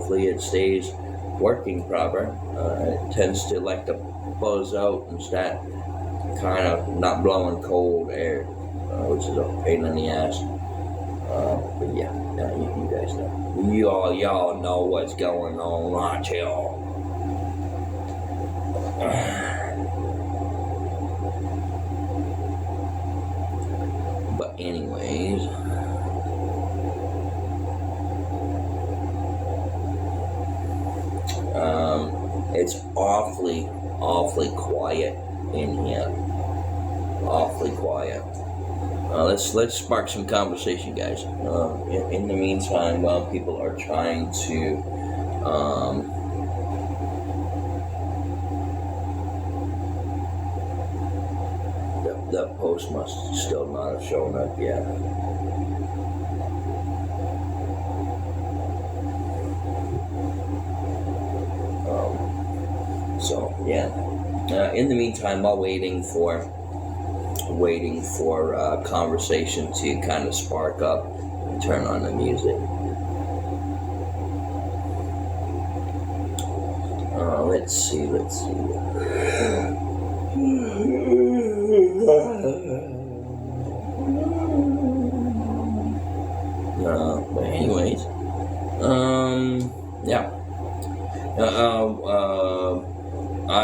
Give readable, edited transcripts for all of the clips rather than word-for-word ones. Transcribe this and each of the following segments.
hopefully it stays working proper. It tends to like to buzz out and start kind of not blowing cold air, which is a pain in the ass. But yeah, you guys know. Y'all know what's going on, aren't y'all? But anyways, it's awfully quiet in here. Awfully quiet. Let's spark some conversation, guys. In the meantime, while people are trying to that post must still not have shown up yet. So yeah. In the meantime, while waiting for conversation to kind of spark up and turn on the music. Let's see. But anyways, yeah.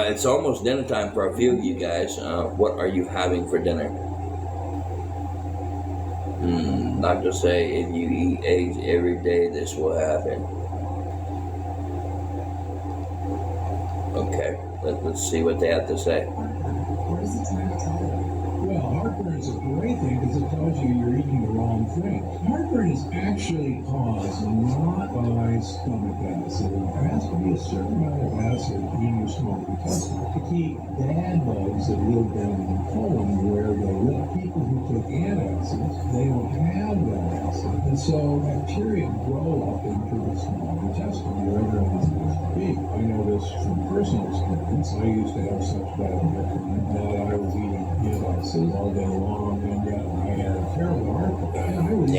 It's almost dinner time for a few of you guys. What are you having for dinner? Not to say if you eat eggs every day, this will happen. Okay, let's see what they have to say. What is it trying to tell you? Well, heartburn is a great thing because it tells you you're eating the wrong thing. Heartburn is actually caused not by stomach acid. There has to be a certain amount of acid in your small intestine to keep bad bugs that live down in the colon where they live. People who take antacids, they don't have that acid. And so bacteria grow up into the small intestine where they're not supposed to be. I know this from personal experience. I used to have such bad heartburn that I was eating antacids all day long, and I had a terrible heartburn. I was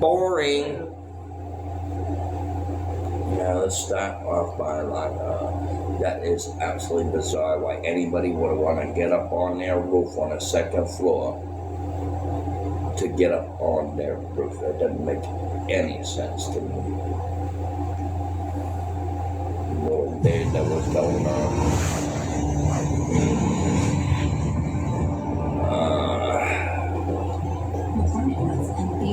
boring. Yeah, let's start off by that is absolutely bizarre. Why anybody would want to get up on their roof on a second floor to get up on their roof? That doesn't make any sense to me. Little day that was going on.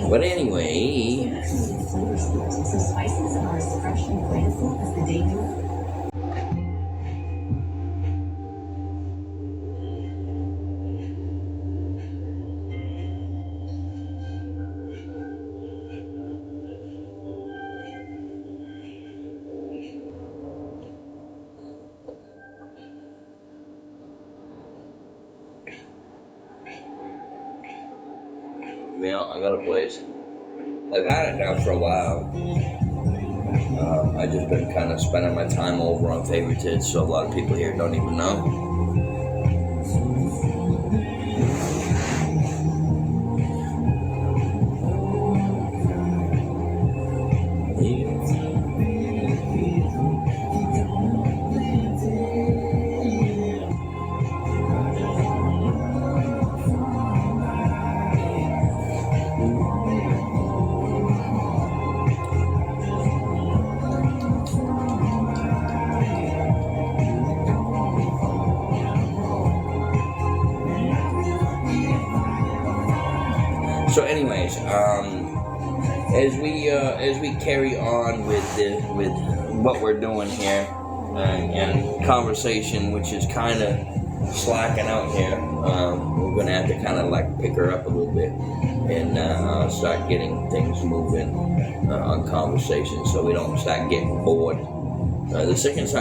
But anyway, so spices are as fresh and flavorful as the day before. Yeah, I got a place. I've had it now for a while. I've just been kind of spending my time over on favorites, so a lot of people here don't even know. So anyways, as we carry on with what we're doing here and conversation, which is kind of slacking out here, we're gonna have to kind of like pick her up a little bit and start getting things moving on conversation, so we don't start getting bored. The second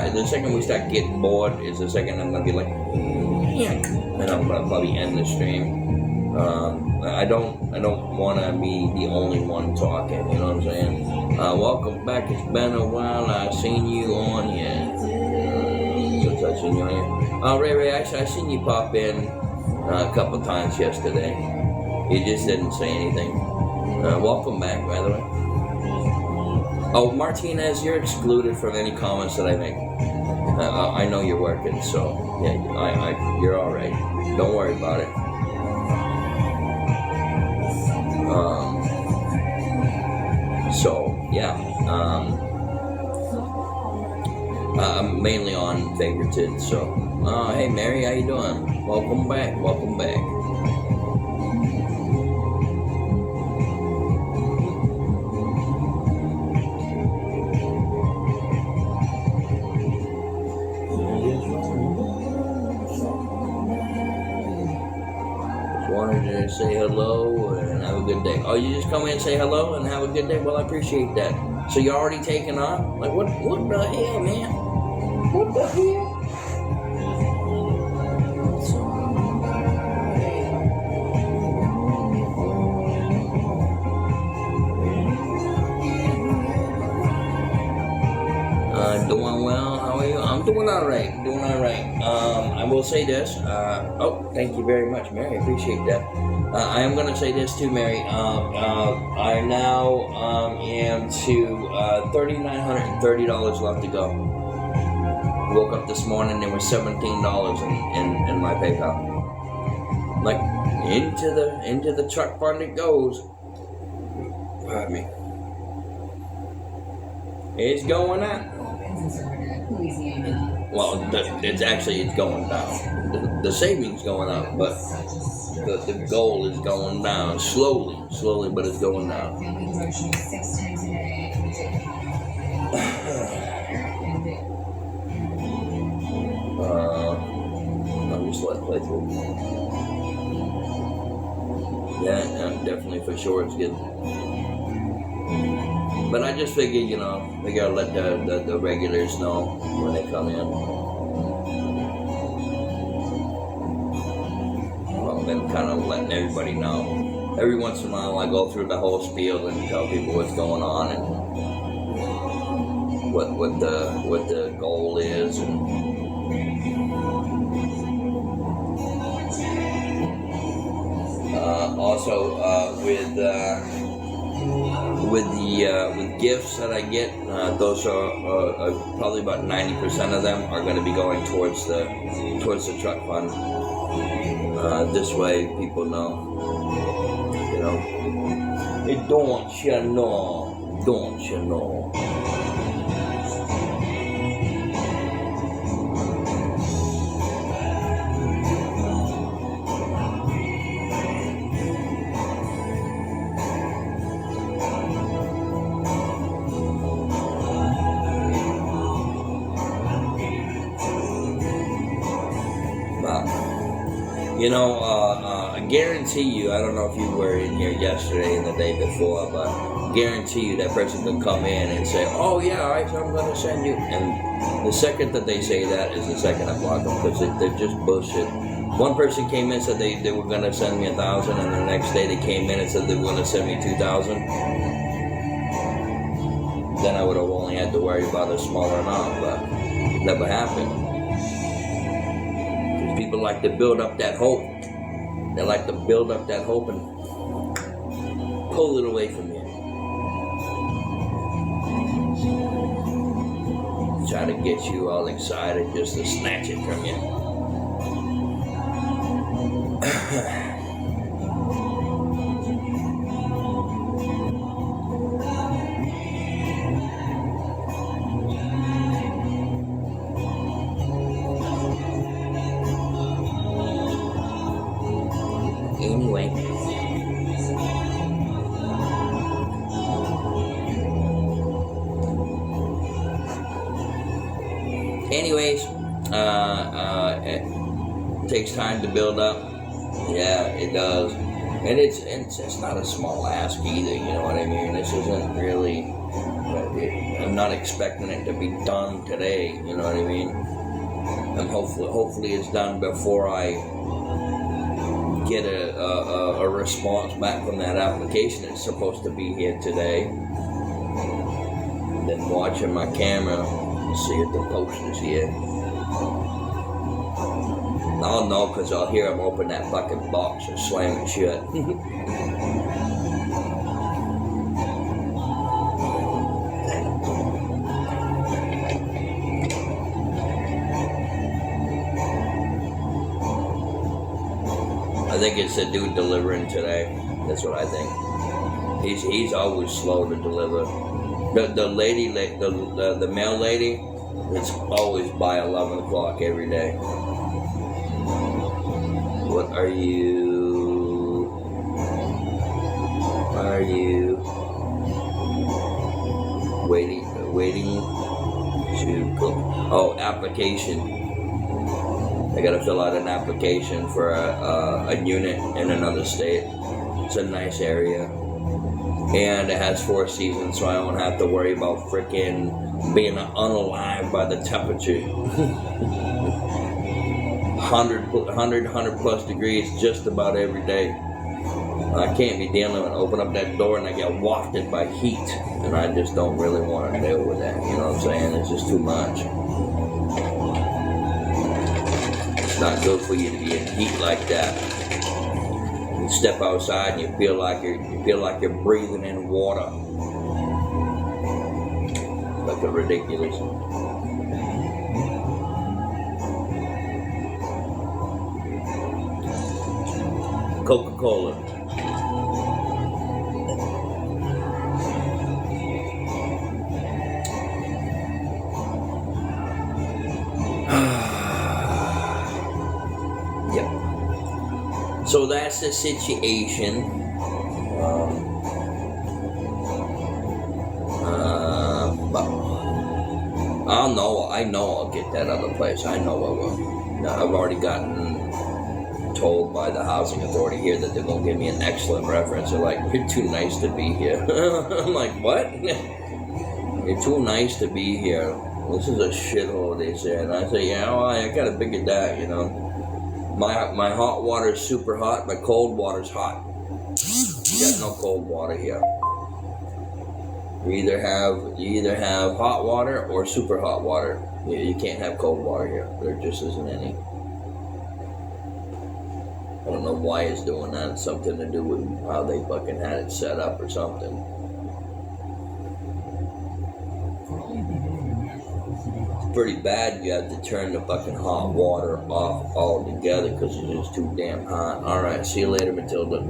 we start getting bored is the second I'm gonna be like, and I'm gonna probably end the stream. I don't want to be the only one talking, you know what I'm saying? Welcome back. It's been a while. I've seen you on here. Since I've seen you on here. Ray, actually, I seen you pop in a couple times yesterday. You just didn't say anything. Welcome back, by the way. Oh, Martinez, you're excluded from any comments that I make. I know you're working, so yeah, you're all right. Don't worry about it. So yeah, I'm mainly on favorited. So hey Mary, how you doing? Welcome back. Welcome back. Wanted to say hello and have a good day. Oh, you just come in and say hello and have a good day? Well, I appreciate that. So you're already taking off? Like, what the hell, man? What the hell? Doing well. How are you? I'm doing all right. I will say this. Oh, thank you very much, Mary. I appreciate that. I am going to say this too, Mary. I now am to $3,930 left to go. Woke up this morning, there was $17 in my PayPal. Like into the truck fund it goes. Pardon me. It's going up. Well, it's going down. The savings going up, but the goal is going down slowly, but it's going down. I'll just let it play through. Yeah, definitely for sure it's good. But I just figured, we gotta let the regulars know when they come in. Well, I've been kind of letting everybody know. Every once in a while I go through the whole spiel and tell people what's going on and what the goal is. And also with gifts that I get, those are probably about 90% of them are going to be going towards the truck fund. This way, people know. Don't you know? I guarantee you, I don't know if you were in here yesterday and the day before, but I guarantee you that person can come in and say, oh yeah, all right, so I'm going to send you. And the second that they say that is the second I block them, because they're just bullshit. One person came in and said they were going to send me $1,000, and the next day they came in and said they were going to send me $2,000. Then I would have only had to worry about a smaller amount, but it never happened. People like to build up that hope. They like to build up that hope and pull it away from you. Try to get you all excited just to snatch it from you. Anyways, it takes time to build up. Yeah, it does. And it's not a small ask either, you know what I mean? This isn't really, I'm not expecting it to be done today, you know what I mean? And hopefully it's done before I get a response back from that application that's supposed to be here today. Then watching my camera, see if the post is here. I'll know because I'll hear him open that fucking box and slam it shut. I think it's a dude delivering today. That's what I think. He's always slow to deliver. The lady, the mail lady, it's always by 11 o'clock every day. What are you? Are you waiting to go? Oh, application. I gotta fill out an application for a unit in another state. It's a nice area, and it has 4 seasons, so I don't have to worry about frickin' being unalive by the temperature. 100 plus degrees just about every day. I can't be dealing with open up that door and I get wafted by heat, and I just don't really want to deal with that. You know what I'm saying? It's just too much. It's not good for you to be in heat like that. You step outside and you feel like you're breathing in water. Like a ridiculous. Coca-Cola. Yep. So that's the situation. But I know I'll get that other place. I know I will. I've already gotten told by the housing authority here that they're gonna give me an excellent reference. They're like, "You're too nice to be here." I'm like, "What? You're too nice to be here. This is a shithole," they say. And I say, "Yeah, well, I gotta figure that, you know. My hot water is super hot. My cold water's hot. You got no cold water here. You either have hot water or super hot water. You can't have cold water here. There just isn't any." I don't know why it's doing that. It's something to do with how they fucking had it set up or something. It's pretty bad. You have to turn the fucking hot water off altogether because it's just too damn hot. Alright, see you later, Matilda.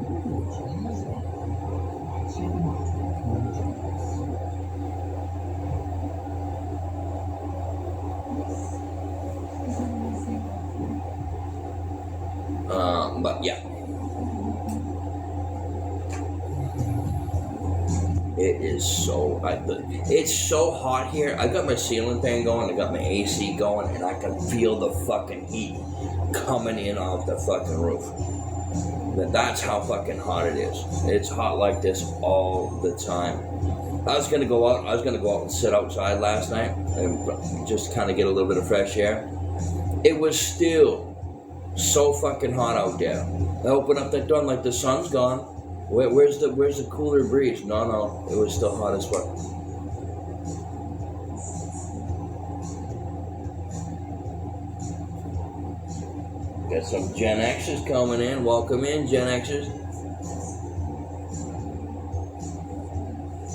But yeah, it's so hot here. I got my ceiling fan going, I got my AC going, and I can feel the fucking heat coming in off the fucking roof. That's how fucking hot it is. It's hot like this all the time. I was gonna go out and sit outside last night and just kind of get a little bit of fresh air. It was still so fucking hot out there. I open up that door and like the sun's gone. Where's the cooler breeze? No, it was still hot as fuck. Got some Gen Xers coming in. Welcome in, Gen Xers.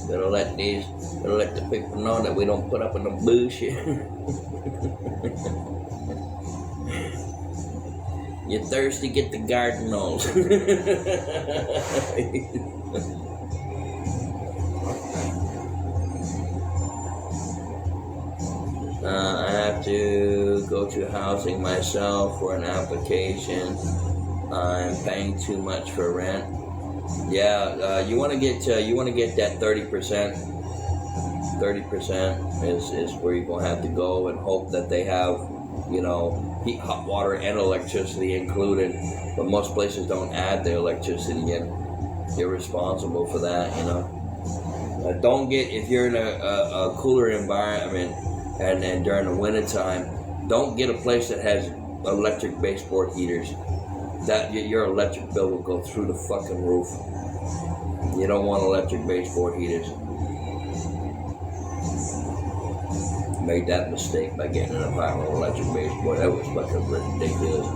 Gotta let the people know that we don't put up in the bullshit. You're thirsty, get the garden hose. I have to go to housing myself for an application. I'm paying too much for rent. Yeah, you want to get that 30%. 30% is where you're gonna have to go and hope that they have, you know, heat, hot water, and electricity included. But most places don't add the electricity in. You're responsible for that, you know. Don't get, if you're in a cooler environment and then during the winter time, don't get a place that has electric baseboard heaters. That your electric bill will go through the fucking roof. You don't want electric baseboard heaters. Made that mistake by getting an apartment with electric baseboard. That was fucking ridiculous.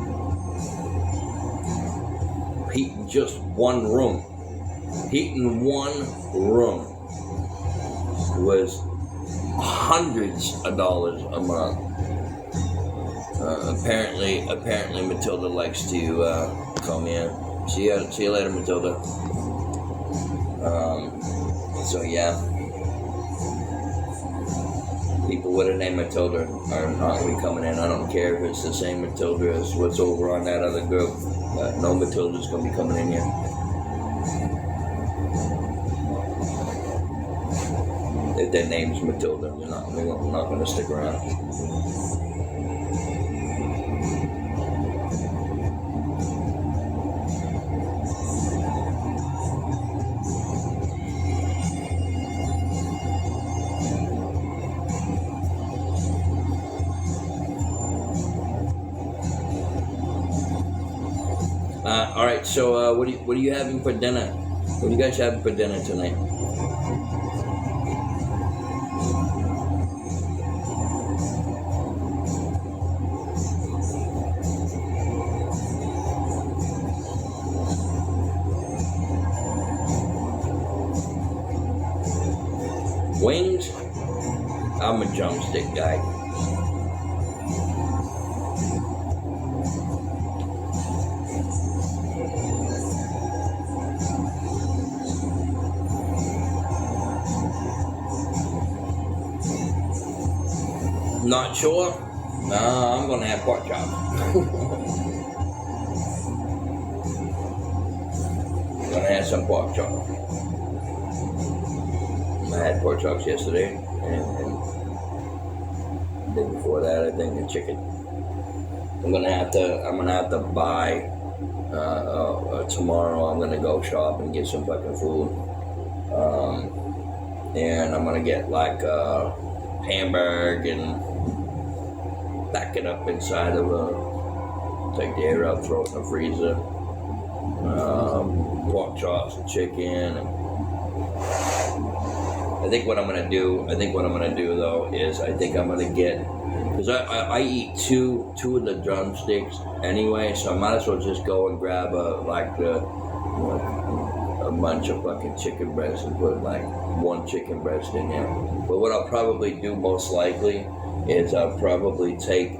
Heating just one room. Heating one room was hundreds of dollars a month. Apparently Matilda likes to come in. See you later, Matilda. So yeah, people with a name Matilda are not going to be coming in. I don't care if it's the same Matilda as what's over on that other group. No Matilda's going to be coming in here. If their name's Matilda, they're not going to stick around. All right. So, what are you having for dinner? What are you guys having for dinner tonight? Wings? I'm a drumstick guy. Not sure? Nah, I'm gonna have pork chops. Gonna have some pork chops. I had pork chops yesterday, and the day before that, I think the chicken. I'm gonna have to buy tomorrow. I'm gonna go shop and get some fucking food, and I'm gonna get like hamburger and pack it up inside of take the air out, throw it in the freezer. Pork chops and chicken. And I think what I'm gonna do though is I think I'm gonna get, because I eat two of the drumsticks anyway, so I might as well just go and grab a bunch of fucking chicken breasts and put like one chicken breast in there. But what I'll probably do most likely is I'll probably take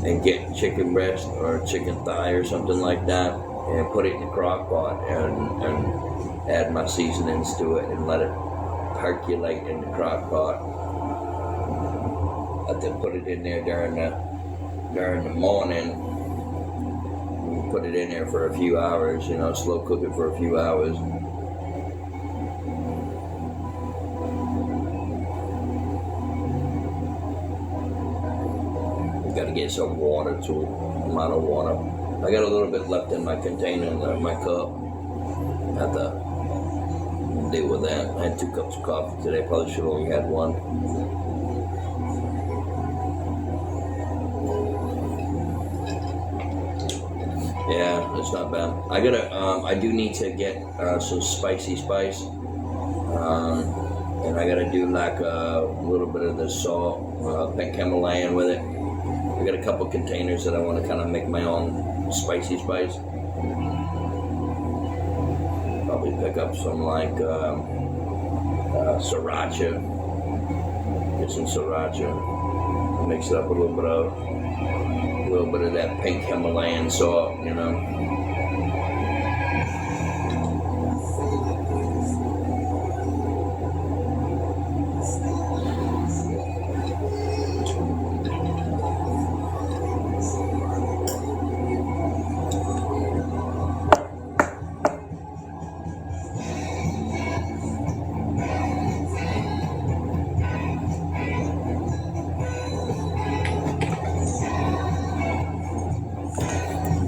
and get chicken breast or chicken thigh or something like that and put it in the crock pot and add my seasonings to it and let it percolate in the crock pot. I then put it in there during the morning. Put it in there for a few hours, slow cook it for a few hours. Gotta get some water too, a lot of water. I got a little bit left in my container in my cup. I have to deal with that. I had 2 cups of coffee today, probably should have only had 1. Yeah, it's not bad. I do need to get some spicy spice. And I gotta do like a little bit of the salt, pink Himalayan with it. I got a couple containers that I want to kind of make my own spicy spice. Probably pick up some like sriracha. Get some sriracha. Mix it up with a little bit of that pink Himalayan salt,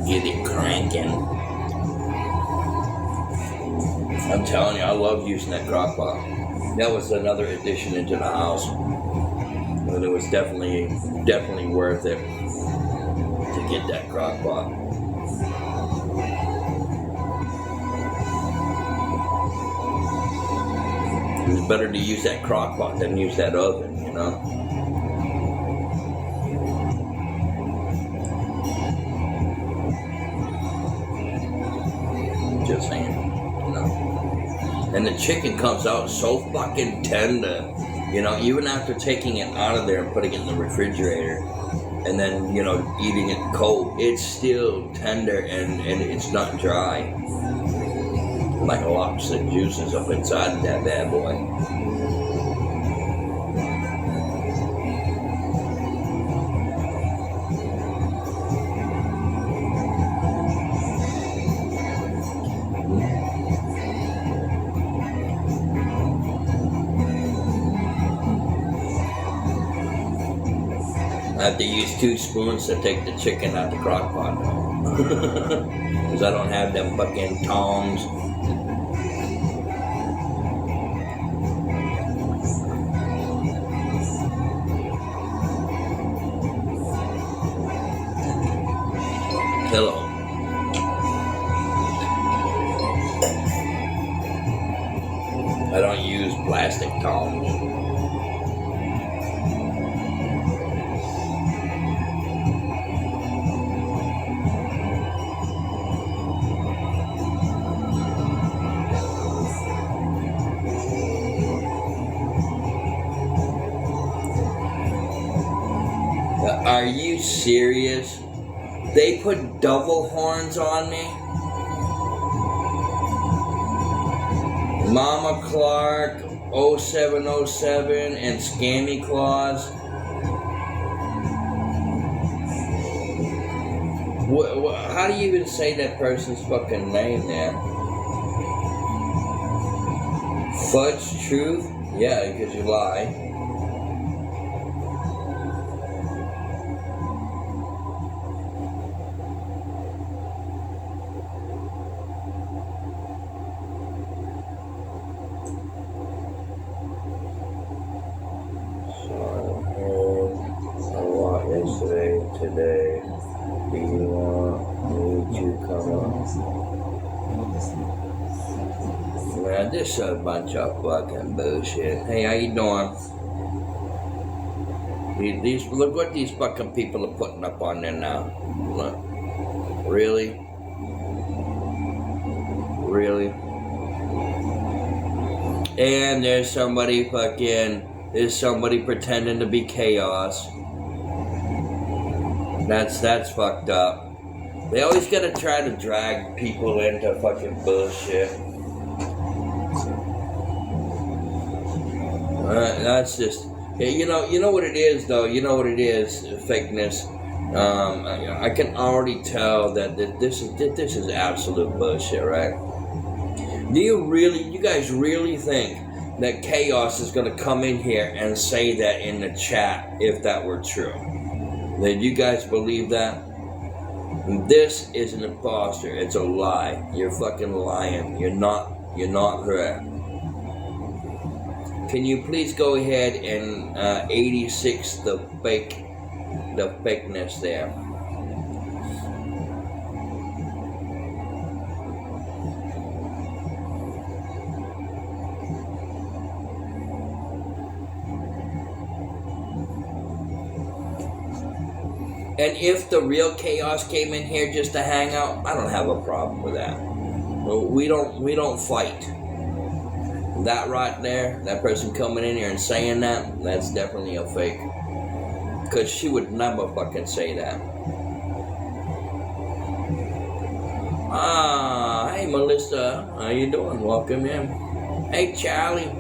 Get it cranking. I'm telling you, I love using that crock pot. That was another addition into the house. But it was definitely worth it to get that crock pot. It's better to use that crock pot than use that oven, Just saying, And the chicken comes out so fucking tender, even after taking it out of there and putting it in the refrigerator. and then, you know, eating it cold, it's still tender and it's not dry. Like lots of juices up inside of that bad boy. I have to use 2 spoons to take the chicken out the crock pot. Because I don't have them fucking tongs. Hello. I don't use plastic tongs. Are you serious? They put double horns on me? Mama Clark, 0707, and Scammy Claus. How do you even say that person's fucking name there? Fudge Truth? Yeah, because you lie. Today, do you want me to come on? Man, this is a bunch of fucking bullshit. Hey, how you doing? Look what these fucking people are putting up on there now. Look. Really? Really? And there's somebody pretending to be chaos. That's fucked up. They always gotta try to drag people into fucking bullshit. That's just, you know what it is though. You know what it is, fakeness. I can already tell that this is absolute bullshit, right? Do you guys really think that chaos is gonna come in here and say that in the chat if that were true? Then you guys believe that? This is an imposter. It's a lie. You're fucking lying. You're not her. Can you please go ahead and 86 the fakeness there? And if the real chaos came in here just to hang out, I don't have a problem with that. We don't fight. That right there, that person coming in here and saying that, that's definitely a fake. Because she would never fucking say that. Hey Melissa, how you doing? Welcome in. Hey Charlie.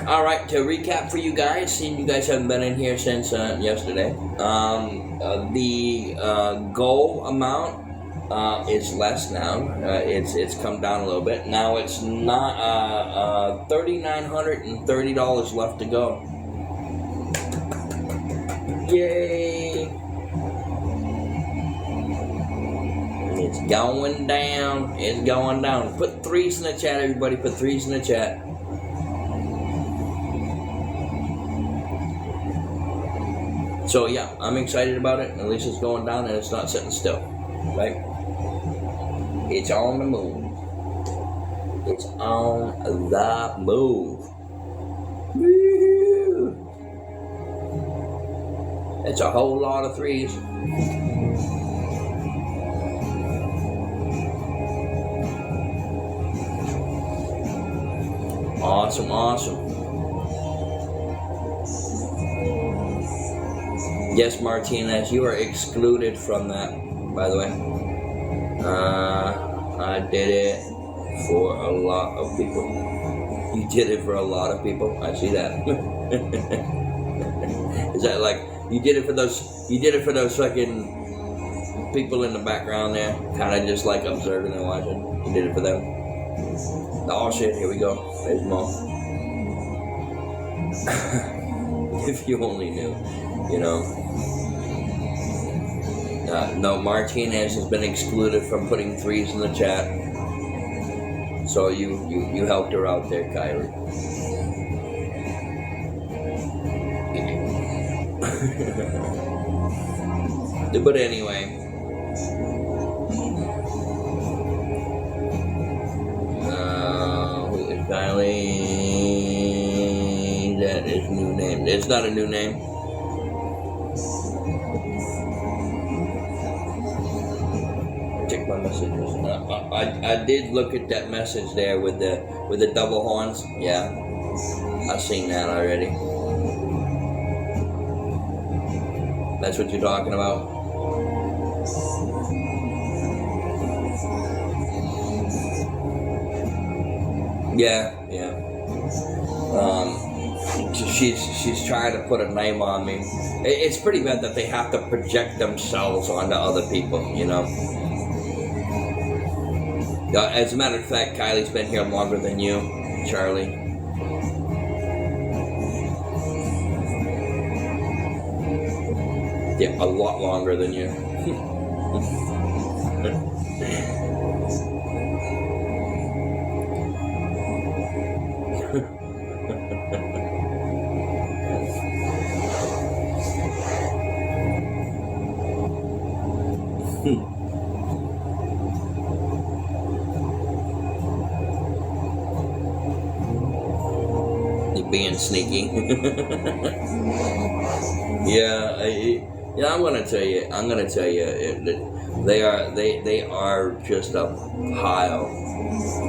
Alright, to recap for you guys, seeing you guys haven't been in here since yesterday, the goal amount is less now. It's come down a little bit. Now it's not $3,930 left to go. Yay! It's going down. It's going down. Put 3s in the chat, everybody. Put 3s in the chat. So yeah, I'm excited about it. At least it's going down and it's not sitting still, right? It's on the move. It's on the move. Woo! It's a whole lot of 3s. Awesome, awesome. Yes, Martinez, you are excluded from that, by the way. I did it for a lot of people. You did it for a lot of people. I see that. Is that like you did it for those fucking people in the background there, kind of just like observing and watching? You did it for them. Oh shit, here we go. There's more. If you only knew, you know. No, Martinez has been excluded from putting threes in the chat. So you helped her out there, Kylie. But anyway. Who is Kylie? That is new name. It's not a new name. Check my messages. I did look at that message there with the double horns. Yeah, I've seen that already. That's what you're talking about. Yeah. She's trying to put a name on me. It's pretty bad that they have to project themselves onto other people, you know. As a matter of fact, Kylie's been here longer than you, Charlie. Yeah, a lot longer than you. You're being sneaky. Yeah, I'm gonna tell you. They are just a pile,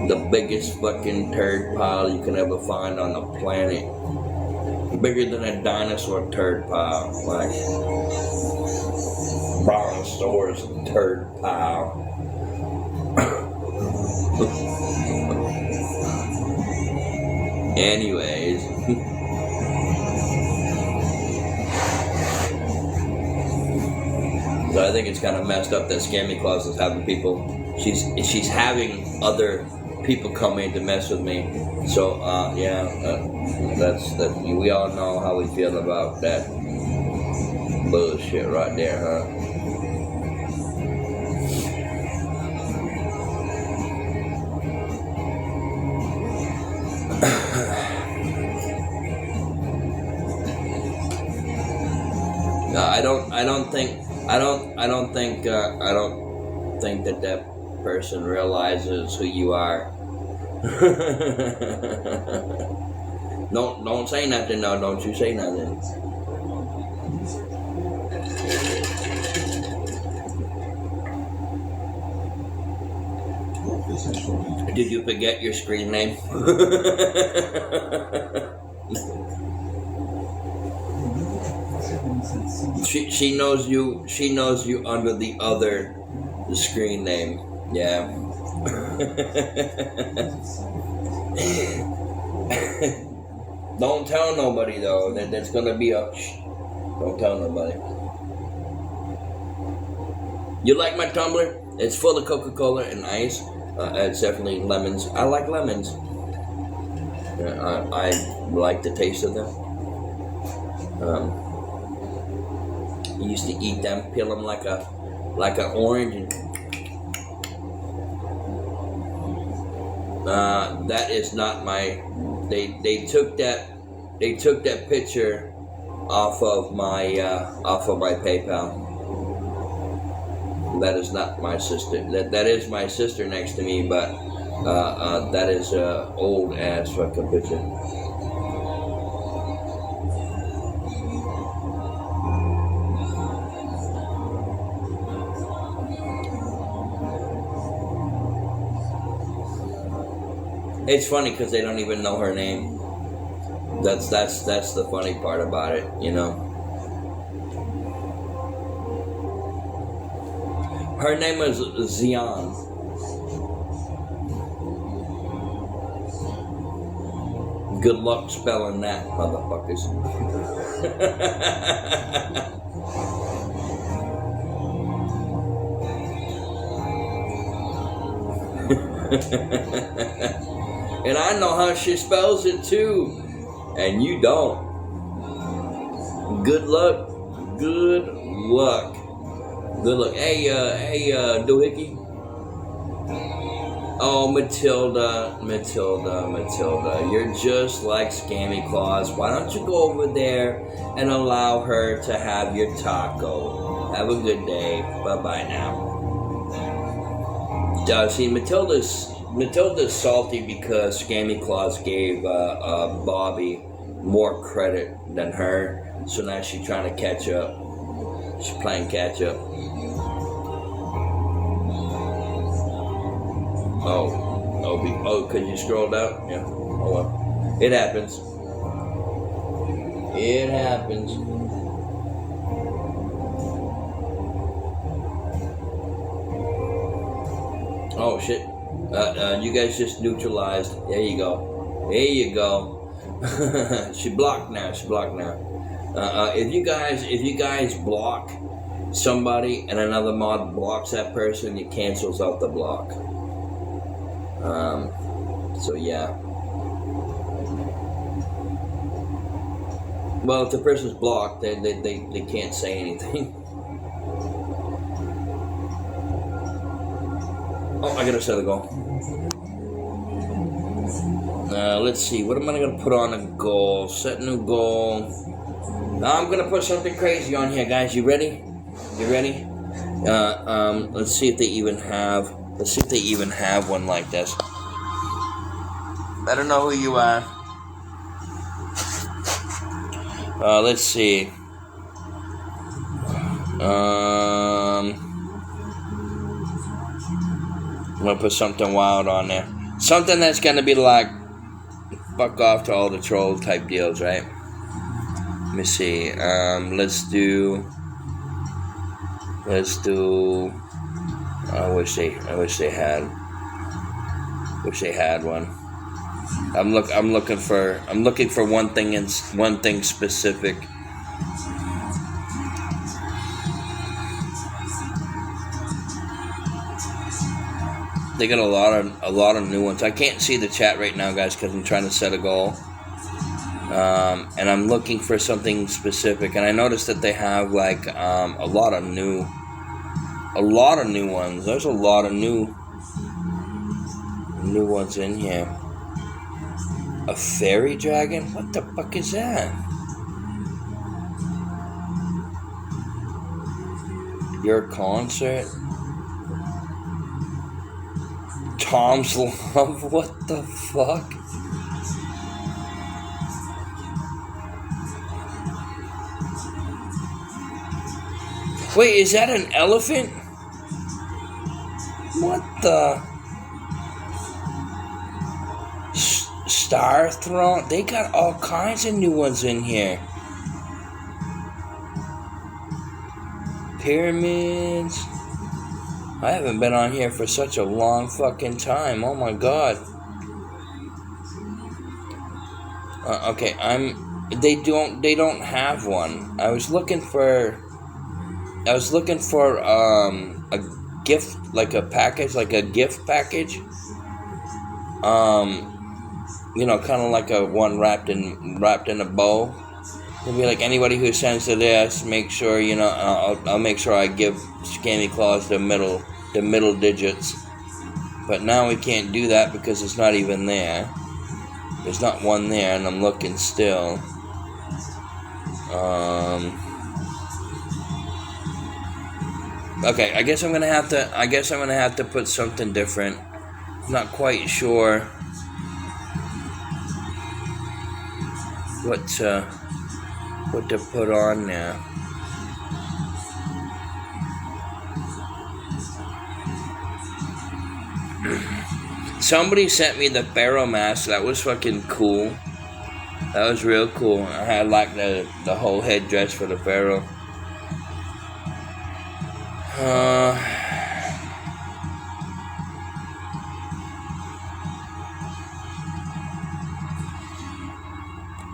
the biggest fucking turd pile you can ever find on the planet. Bigger than a dinosaur turd pile, like Brontosaurus turd pile. Anyways. So I think it's kind of messed up that Scammy Claus is having people. She's having other people come in to mess with me. So that's we all know how we feel about that bullshit right there, huh? I don't think that person realizes who you are. Don't say nothing. No, don't you say nothing. Did you forget your screen name? She knows you. She knows you under the other screen name. Yeah. Don't tell nobody though. That's gonna be a. Don't tell nobody. You like my tumbler? It's full of Coca-Cola and ice. It's definitely lemons. I like lemons. I like the taste of them. I used to eat them, peel them like an orange, and that is not my. They took that picture off of my PayPal. That is not my sister. That is my sister next to me, but that is old ass fucking picture. It's funny because they don't even know her name. That's the funny part about it, you know. Her name is Xian. Good luck spelling that, motherfuckers. And I know how she spells it too. And you don't. Good luck. Good luck. Good luck. Hey, Doohickey. Oh, Matilda. You're just like Scammy Claus. Why don't you go over there and allow her to have your taco? Have a good day. Bye-bye now. See, Matilda's salty because Scammy Claus gave Bobby more credit than her. So now she's trying to catch up. She's playing catch up. Oh, because you scrolled out? Yeah. Oh well. It happens. It happens. Oh shit. You guys just neutralized. There you go. There you go. She blocked now. If you guys block somebody and another mod blocks that person, it cancels out the block. So yeah. Well, if the person's blocked, they can't say anything. Oh, I gotta set a goal. Let's see. What am I gonna put on a goal? Set new goal. Now I'm gonna put something crazy on here, guys. You ready? You ready? Let's see if they even have. Let's see if they even have one like this. I don't know who you are. Let's see. I'm gonna put something wild on there. Something that's gonna be like fuck off to all the troll type deals, right? Let me see. Let's do. I wish they had one. I'm looking for one thing specific. They got a lot of new ones. I can't see the chat right now, guys, because I'm trying to set a goal. And I'm looking for something specific. And I noticed that they have like a lot of new ones. There's a lot of new ones in here. A fairy dragon? What the fuck is that? Your concert? Tom's Love? What the fuck? Wait, is that an elephant? What the? Star Throne? They got all kinds of new ones in here. Pyramids. I haven't been on here for such a long fucking time. Oh my god. Okay, they don't have one. I was looking for a gift, like a package, like a gift package. You know, kind of like a one wrapped in a bow. It'll be like, anybody who sends to this, make sure, you know, I'll make sure I give Scammy Claus the middle digits. But now we can't do that because it's not even there. There's not one there, and I'm looking still. Okay, I guess I'm gonna have to put something different. I'm not quite sure what to put on there. Somebody sent me the Pharaoh mask. That was fucking cool. That was real cool. I had like the whole headdress for the Pharaoh.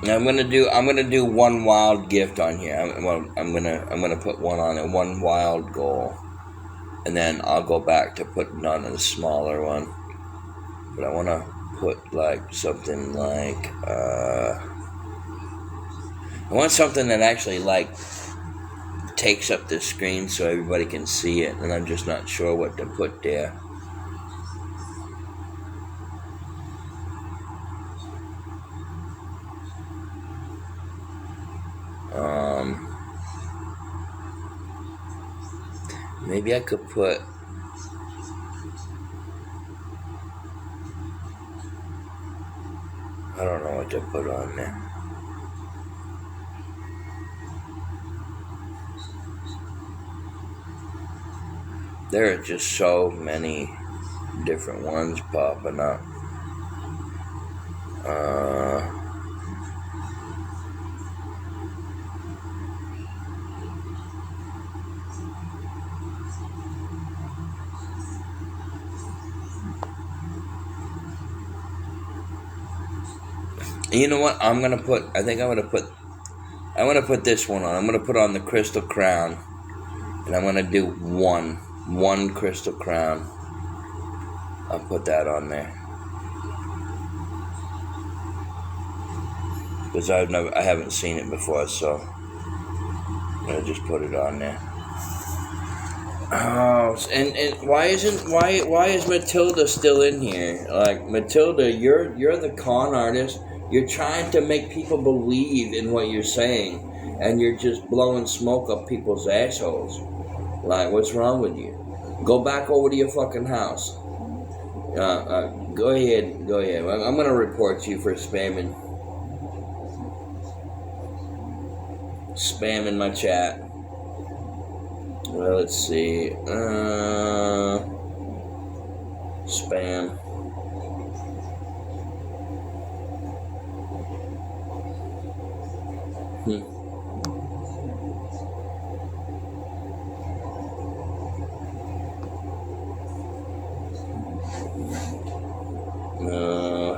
I'm gonna do one wild gift on here. I'm gonna put one on it, one wild goal, and then I'll go back to putting on a smaller one. But I wanna put like something like I want something that actually like takes up the screen so everybody can see it, and I'm just not sure what to put there. Maybe I could put I don't know what to put on there. There are just so many different ones popping up. You know what? I think I'm gonna put this one on. I'm gonna put on the crystal crown, and I'm gonna do one crystal crown. I'll put that on there because I haven't seen it before, so I'm gonna just put it on there. Oh, and why is Matilda still in here? Like, Matilda, you're the con artist. You're trying to make people believe in what you're saying, and you're just blowing smoke up people's assholes. Like, what's wrong with you? Go back over to your fucking house. Go ahead. I'm gonna report you for spamming my chat. Well, let's see. Spam.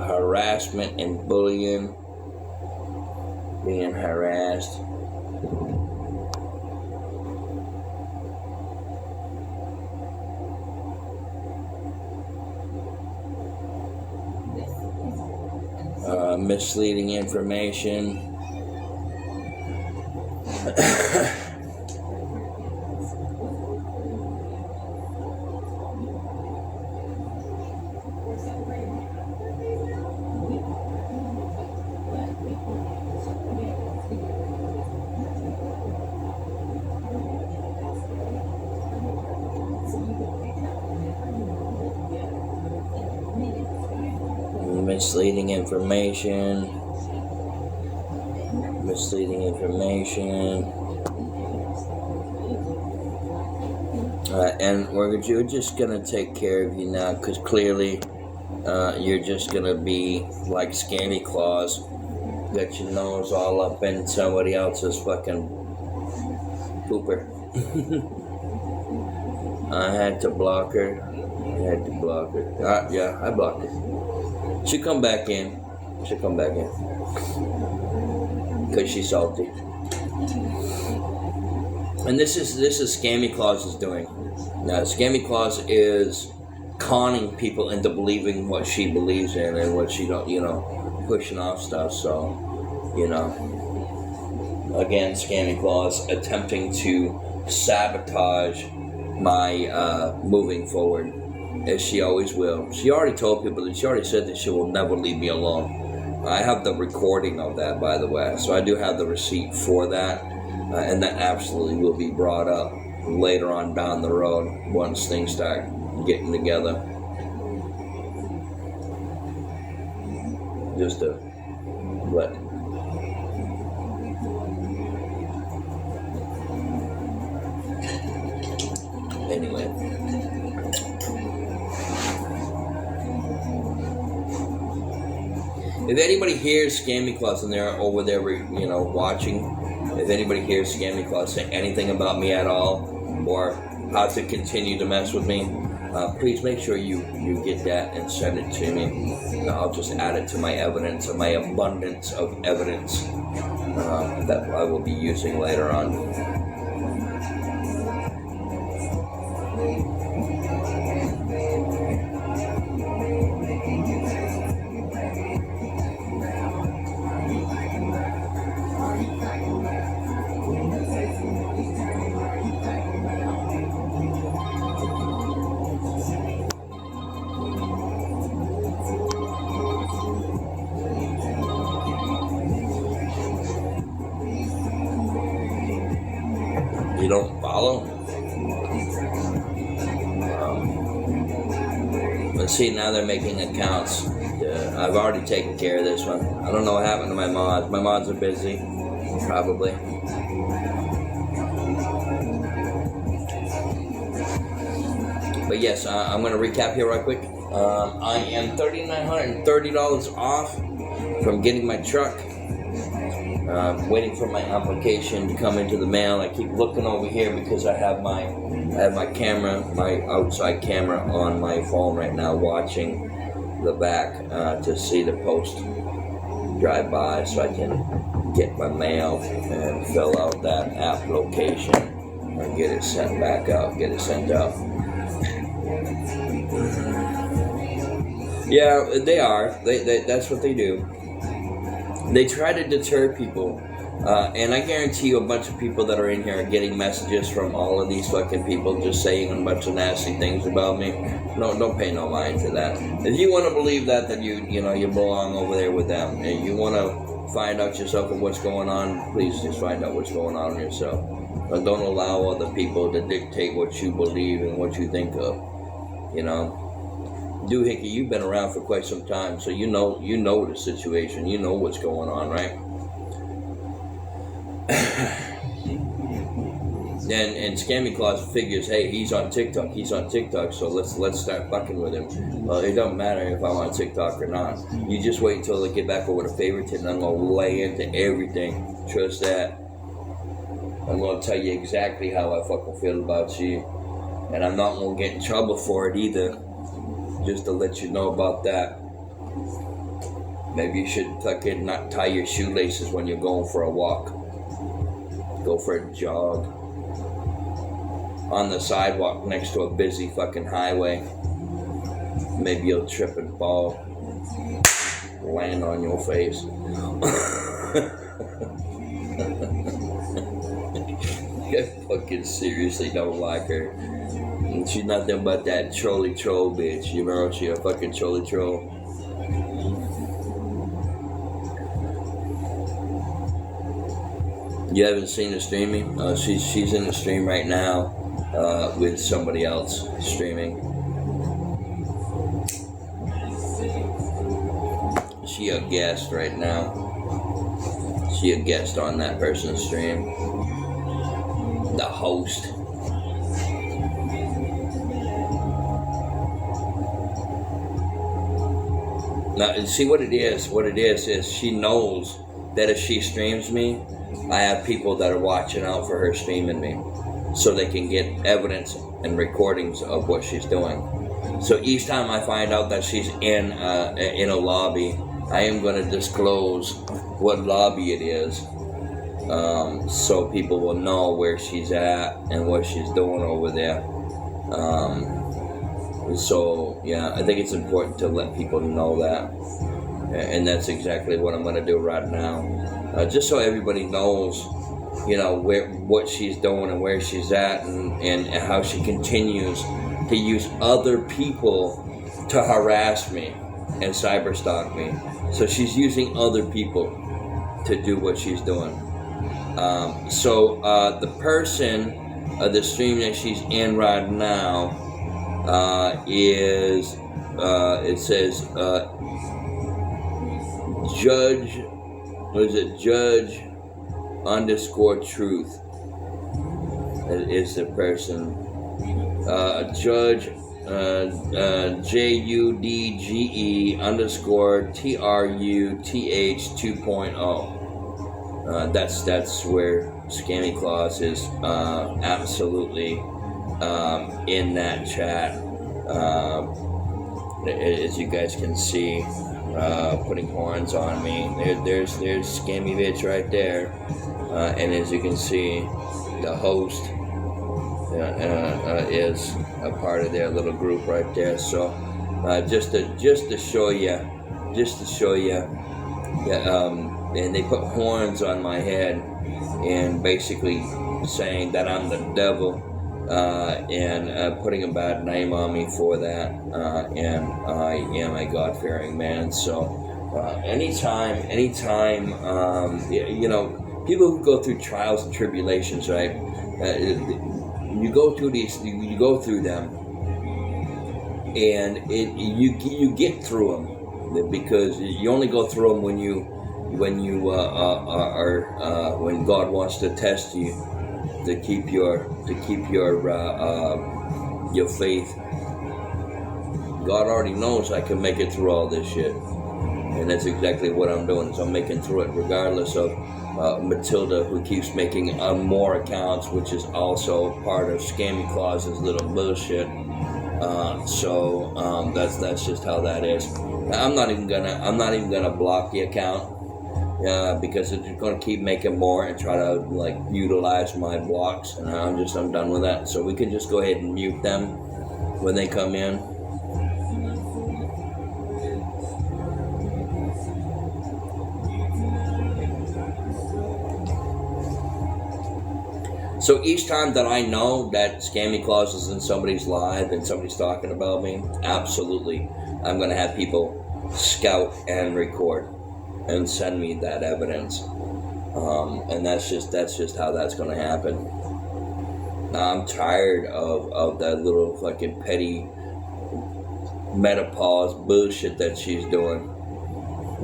Harassment and bullying. Being harassed. Misleading information. Misleading information. And we're just gonna take care of you now, because clearly you're just gonna be like Scammy Claus, got your nose all up in somebody else's fucking pooper. I had to block her. Yeah, I blocked her. She'll come back in. Because she's salty. And this is Scammy Claus is doing. Now, Scammy Claus is conning people into believing what she believes in and what she don't, pushing off stuff. So, again, Scammy Claus attempting to sabotage my moving forward, as she always will. She already told people she already said that she will never leave me alone. I have the recording of that, by the way, so I do have the receipt for that, and that absolutely will be brought up later on down the road once things start getting together. Just to let. Anyway. If anybody hears Scammy Claus and they're over there, watching, if anybody hears Scammy Claus say anything about me at all, or how to continue to mess with me, please make sure you get that and send it to me. I'll just add it to my evidence, or my abundance of evidence that I will be using later on. You don't follow? Let's see, now they're making accounts. I've already taken care of this one. I don't know what happened to my mods. My mods are busy, probably. But yes, I'm going to recap here right quick. I am $3,930 off from getting my truck. Waiting for my application to come into the mail. I keep looking over here because I have my camera, my outside camera on my phone right now, watching the back to see the post drive by, so I can get my mail and fill out that application and get it sent back out, get it sent out. Yeah, they are. They that's what they do. They try to deter people, and I guarantee you a bunch of people that are in here are getting messages from all of these fucking people just saying a bunch of nasty things about me. No, don't pay no mind to that. If you want to believe that, then you belong over there with them. And you want to find out yourself of what's going on, please just find out what's going on yourself. Don't allow other people to dictate what you believe and what you think of. Doohickey, you've been around for quite some time, so you know the situation. You know what's going on, right? and Scammy Claus figures, hey, he's on TikTok, so let's start fucking with him. Well, it doesn't matter if I'm on TikTok or not. You just wait until they get back over to favoritism, and I'm gonna lay into everything. Trust that. I'm gonna tell you exactly how I fucking feel about you, and I'm not gonna get in trouble for it either. Just to let you know about that. Maybe you should fucking not tie your shoelaces when you're going for a walk. Go for a jog. On the sidewalk next to a busy fucking highway. Maybe you'll trip and fall. Land on your face. I fucking seriously don't like her. She's nothing but that trolley troll bitch. You know, she a fucking trolley troll. You haven't seen her streaming? She's in the stream right now with somebody else streaming. She a guest right now. She a guest on that person's stream. The host. Now, see what it is. What it is she knows that if she streams me, I have people that are watching out for her streaming me, so they can get evidence and recordings of what she's doing. So each time I find out that she's in a lobby, I am going to disclose what lobby it is, so people will know where she's at and what she's doing over there. So, yeah, I think it's important to let people know that. And that's exactly what I'm going to do right now. Just so everybody knows, what she's doing and where she's at, and how she continues to use other people to harass me and cyberstalk me. So she's using other people to do what she's doing. So the person, the stream that she's in right now, is it says Judge _truth is the person. Judge JUDGE_TRUTH 2.0. That's where Scammy Claus is absolutely in that chat. As you guys can see, putting horns on me. There's Scammy Bitch right there, and as you can see, the host is a part of their little group right there. So just to show you, and they put horns on my head and basically saying that I'm the devil, and putting a bad name on me for that, and I am a God-fearing man. So anytime, people who go through trials and tribulations, right? You go through them, and you get through them, because you only go through them when God wants to test you, to keep your faith. God already knows I can make it through all this shit, and that's exactly what I'm doing. So I'm making through it, regardless of Matilda, who keeps making more accounts, which is also part of Scammy Claus's little bullshit. So that's just how that is. I'm not even gonna block the account, because it's going to keep making more and try to utilize my blocks, and I'm done with that. So we can just go ahead and mute them when they come in. So each time that I know that Scammy Claus is in somebody's live and somebody's talking about me, absolutely, I'm going to have people scout and record and send me that evidence, and that's just how that's going to happen. I'm tired of that little fucking petty menopause bullshit that she's doing.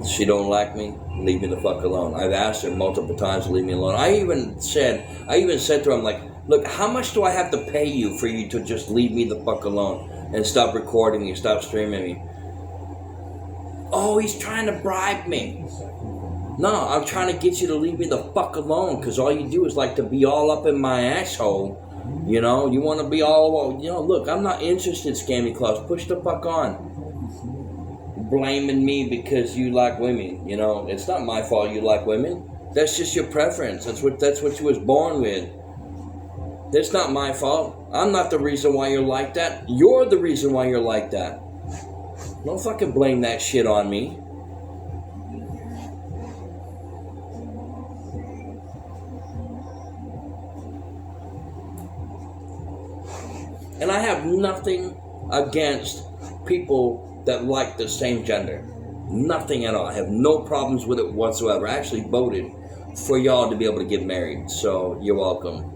She don't like me, leave me the fuck alone. I've asked her multiple times to leave me alone. I even said to her, I'm like, look, how much do I have to pay you for you to just leave me the fuck alone and stop recording me, stop streaming me? Oh, he's trying to bribe me. No, I'm trying to get you to leave me the fuck alone, because all you do is like to be all up in my asshole. You want to be all, look, I'm not interested, Scammy Claus. Push the fuck on. Blaming me because you like women. It's not my fault you like women. That's just your preference. That's what you was born with. That's not my fault. I'm not the reason why you're like that. You're the reason why you're like that. Don't fucking blame that shit on me. And I have nothing against people that like the same gender. Nothing at all. I have no problems with it whatsoever. I actually voted for y'all to be able to get married, so you're welcome.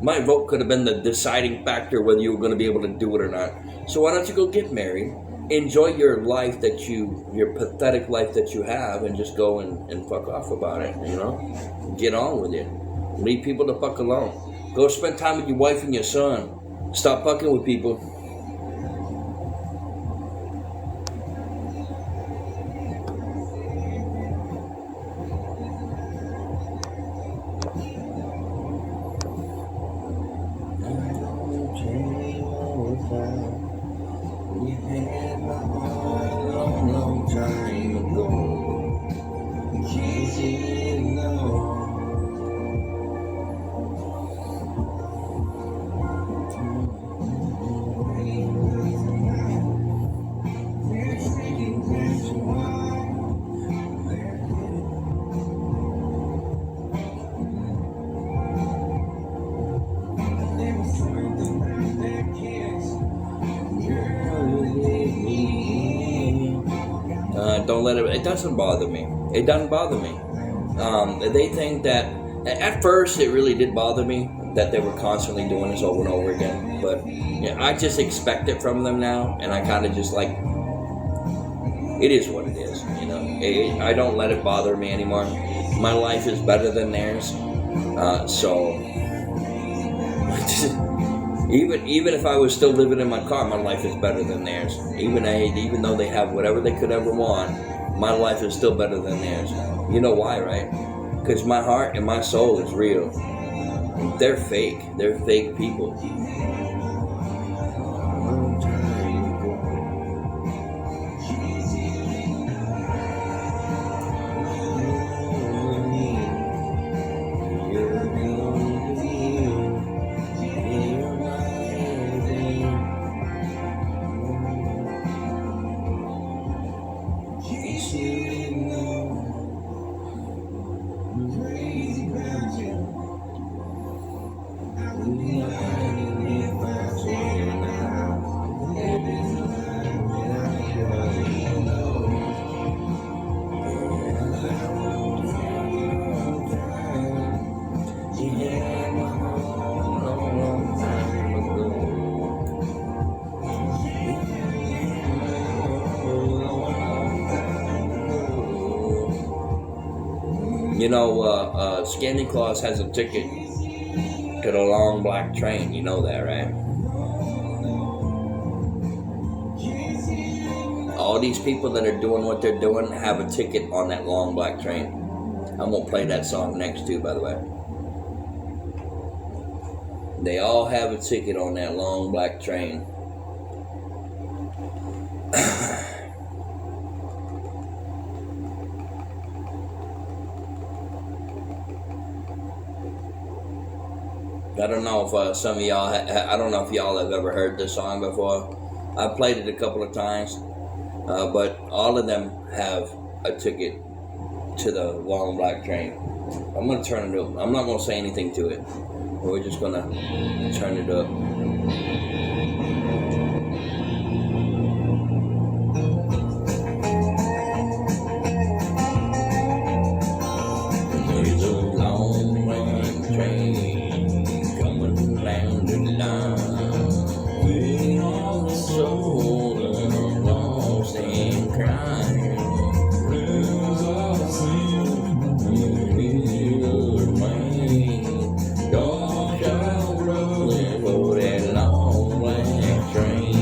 My vote could have been the deciding factor whether you were going to be able to do it or not. So why don't you go get married, enjoy your life your pathetic life that you have, and just go and fuck off about it, Get on with it. Leave people the fuck alone. Go spend time with your wife and your son. Stop fucking with people. Don't let it doesn't bother me. It doesn't bother me. They think that, at first it really did bother me that they were constantly doing this over and over again. But I just expect it from them now, and I kind of just it is what it is, I don't let it bother me anymore. My life is better than theirs. So even if I was still living in my car, my life is better than theirs. Even though they have whatever they could ever want, my life is still better than theirs. You know why, right? Because my heart and my soul is real. They're fake. They're fake people. You know, Scanty Claus has a ticket to the long black train. You know that, right? All these people that are doing what they're doing have a ticket on that long black train. I'm going to play that song next too, by the way. They all have a ticket on that long black train. I don't know if some of y'all, I don't know if y'all have ever heard this song before. I've played it a couple of times, but all of them have a ticket to the long black train. I'm going to turn it up. I'm not going to say anything to it. We're just going to turn it up. There's a long black train coming down the line. We all soul are lost and crying. There's a sin in your mind. Don't y'all rolling for that long black train.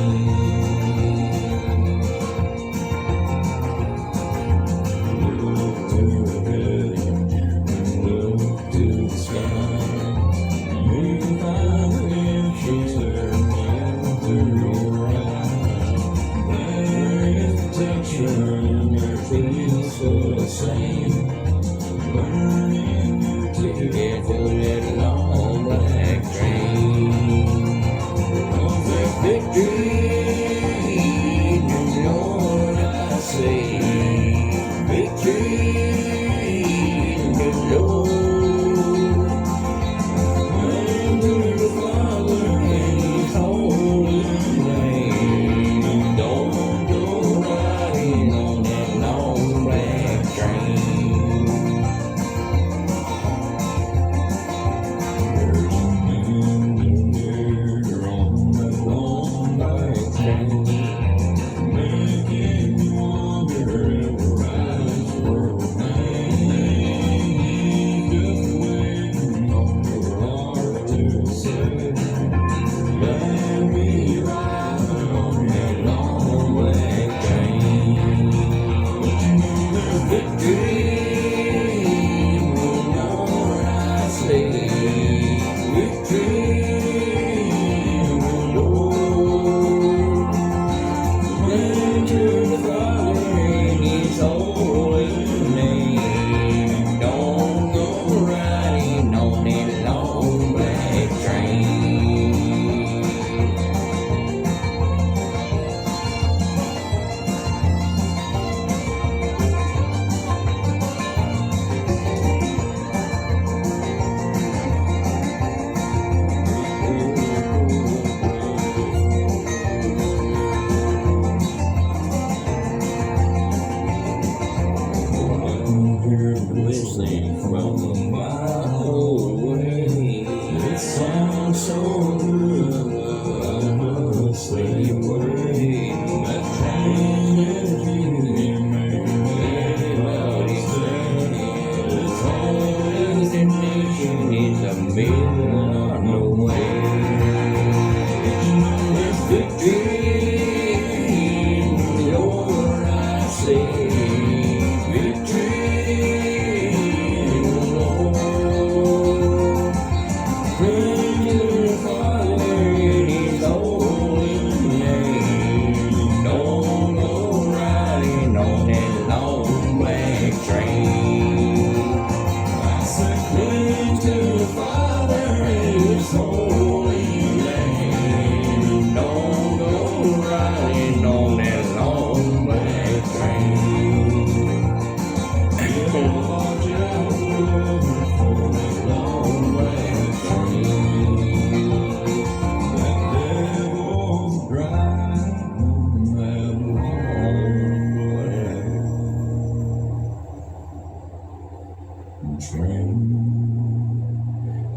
Look to the heaven, look to the sky. You can find the issues there into your eyes. There is protection, your feet are the same. Burning your ticket to that long black train. There's victory, you know what I say. Victory, you know. When the Father in His holy name. Don't go riding on that long black train. There's a man there on that long black train, making you wonder if the rise were a name. Just waiting on your heart to say, let me ride on that long black train. But you know there's victory, you know what I say. Victory, you know. When to the Father in His holy name. Don't go riding on that long black train. Whistling from a mile away. It sounds so good, I must stay away. That train is leaving me. Everybody says it's all destination in the middle of nowhere. You know there's victory, you know what I say. Victory.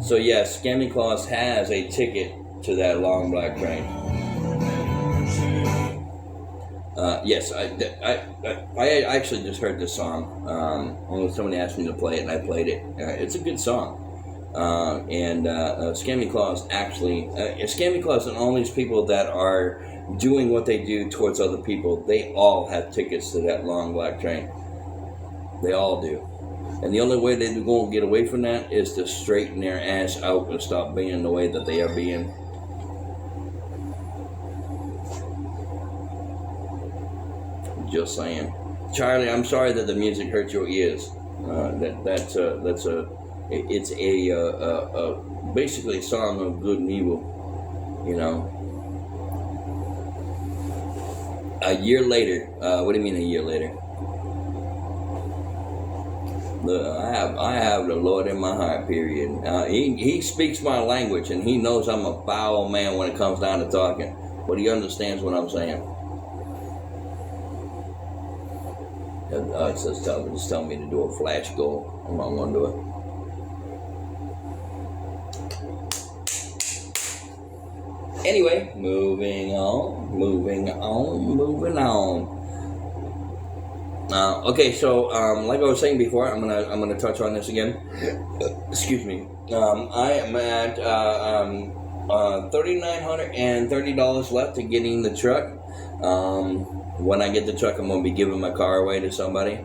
So yes, Scammy Claus has a ticket to that long black train. Yes, I actually just heard this song. Somebody asked me to play it, and I played it. It's a good song. Scammy Claus actually, Scammy Claus and all these people that are doing what they do towards other people, they all have tickets to that long black train. They all do. And the only way they're going to get away from that is to straighten their ass out and stop being the way that they are being. Just saying. Charlie, I'm sorry that the music hurt your ears. It's basically a song of good and evil, you know. A year later, what do you mean a year later? I have the Lord in my heart, period. He speaks my language, and he knows I'm a foul man when it comes down to talking, but he understands what I'm saying. Just tell me to do a flash goal. I'm not going to do it. Anyway, moving on. Okay, so like I was saying before, I'm gonna touch on this again. Excuse me. I am at $3,930 left to getting the truck. When I get the truck, I'm going to be giving my car away to somebody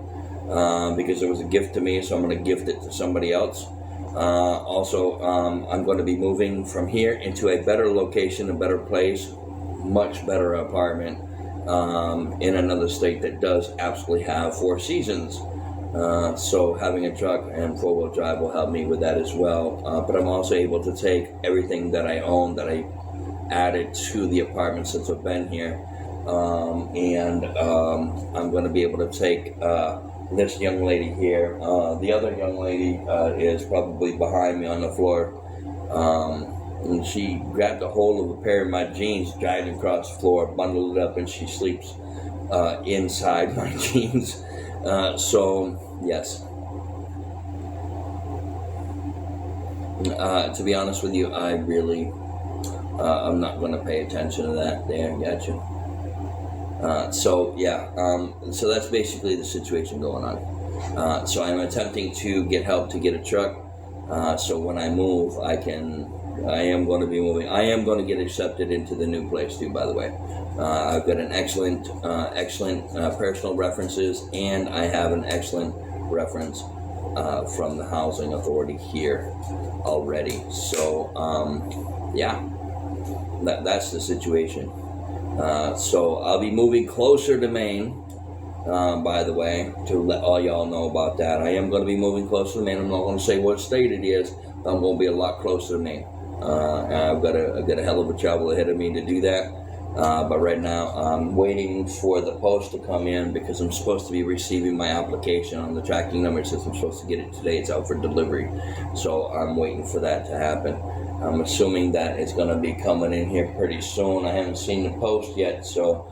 because it was a gift to me, so I'm going to gift it to somebody else. Also, I'm going to be moving from here into a better location, a better place, much better apartment in another state that does absolutely have 4 seasons. So having a truck and 4-wheel drive will help me with that as well. But I'm also able to take everything that I own that I added to the apartment since I've been here. I'm going to be able to take this young lady here. The other young lady is probably behind me on the floor. And she grabbed a hold of a pair of my jeans, dragged it across the floor, bundled it up, and she sleeps inside my jeans. So, yes. To be honest with you, I really, I'm not going to pay attention to that. There, gotcha. So that's basically the situation going on. So I'm attempting to get help to get a truck. So when I move, I am going to be moving. I am going to get accepted into the new place too, by the way. I've got an excellent personal references, and I have an excellent reference from the housing authority here already. So that's the situation. So I'll be moving closer to Maine, by the way, to let all y'all know about that. I am going to be moving closer to Maine. I'm not going to say what state it is, but I'm going to be a lot closer to Maine. I've got a hell of a travel ahead of me to do that. But right now I'm waiting for the post to come in because I'm supposed to be receiving my application on the tracking number. Since I'm supposed to get it today, it's out for delivery. So I'm waiting for that to happen. I'm assuming that it's going to be coming in here pretty soon. I haven't seen the post yet, so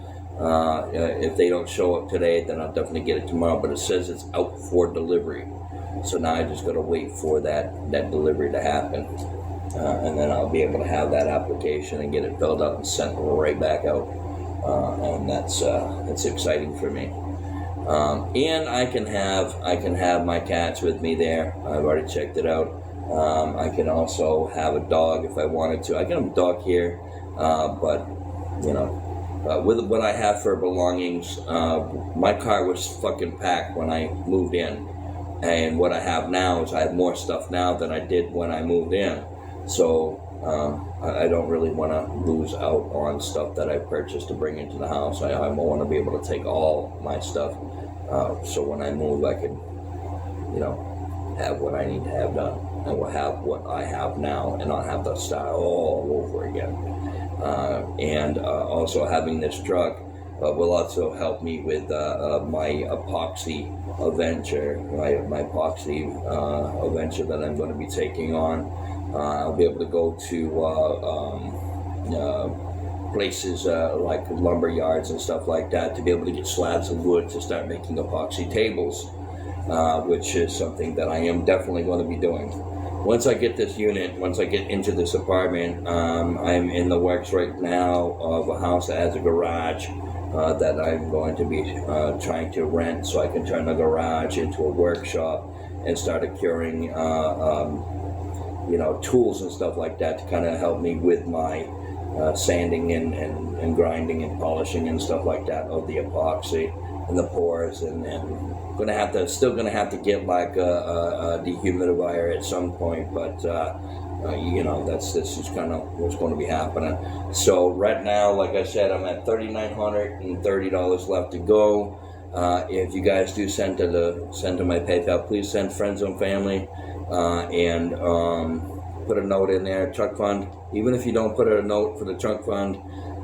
if they don't show up today, then I'll definitely get it tomorrow. But it says it's out for delivery. So now I just got to wait for that delivery to happen. And then I'll be able to have that application and get it filled out and sent right back out. And that's exciting for me. And I can have my cats with me there. I've already checked it out. I can also have a dog if I wanted to. I can have a dog here, but with what I have for belongings, my car was fucking packed when I moved in, and what I have now is I have more stuff now than I did when I moved in. So I don't really want to lose out on stuff that I purchased to bring into the house. I want to be able to take all my stuff, so when I move, I can, have what I need to have done. I will have what I have now, and I'll have the style all over again. Also having this truck will also help me with my epoxy adventure, my epoxy adventure that I'm going to be taking on. I'll be able to go to places like lumber yards and stuff like that to be able to get slabs of wood to start making epoxy tables, which is something that I am definitely going to be doing. Once I get this unit, once I get into this apartment, I'm in the works right now of a house that has a garage. that I'm going to be trying to rent so I can turn the garage into a workshop and start acquiring tools and stuff like that to kind of help me with my sanding and grinding and polishing and stuff like that of the epoxy and the pores, and still gonna have to get like a dehumidifier at some point, but this is kind of what's going to be happening. So right now, like I said, I'm at $3,930 left to go. If you guys do send to my PayPal, please send friends and family, and put a note in there, truck fund. Even if you don't put a note for the truck fund,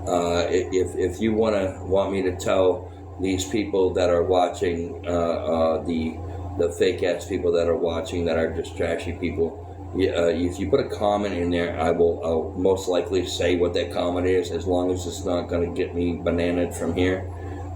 if you want me to tell these people that are watching, the fake ass people that are watching, that are just trashy people, if you put a comment in there, I'll most likely say what that comment is, as long as it's not going to get me bananaed from here.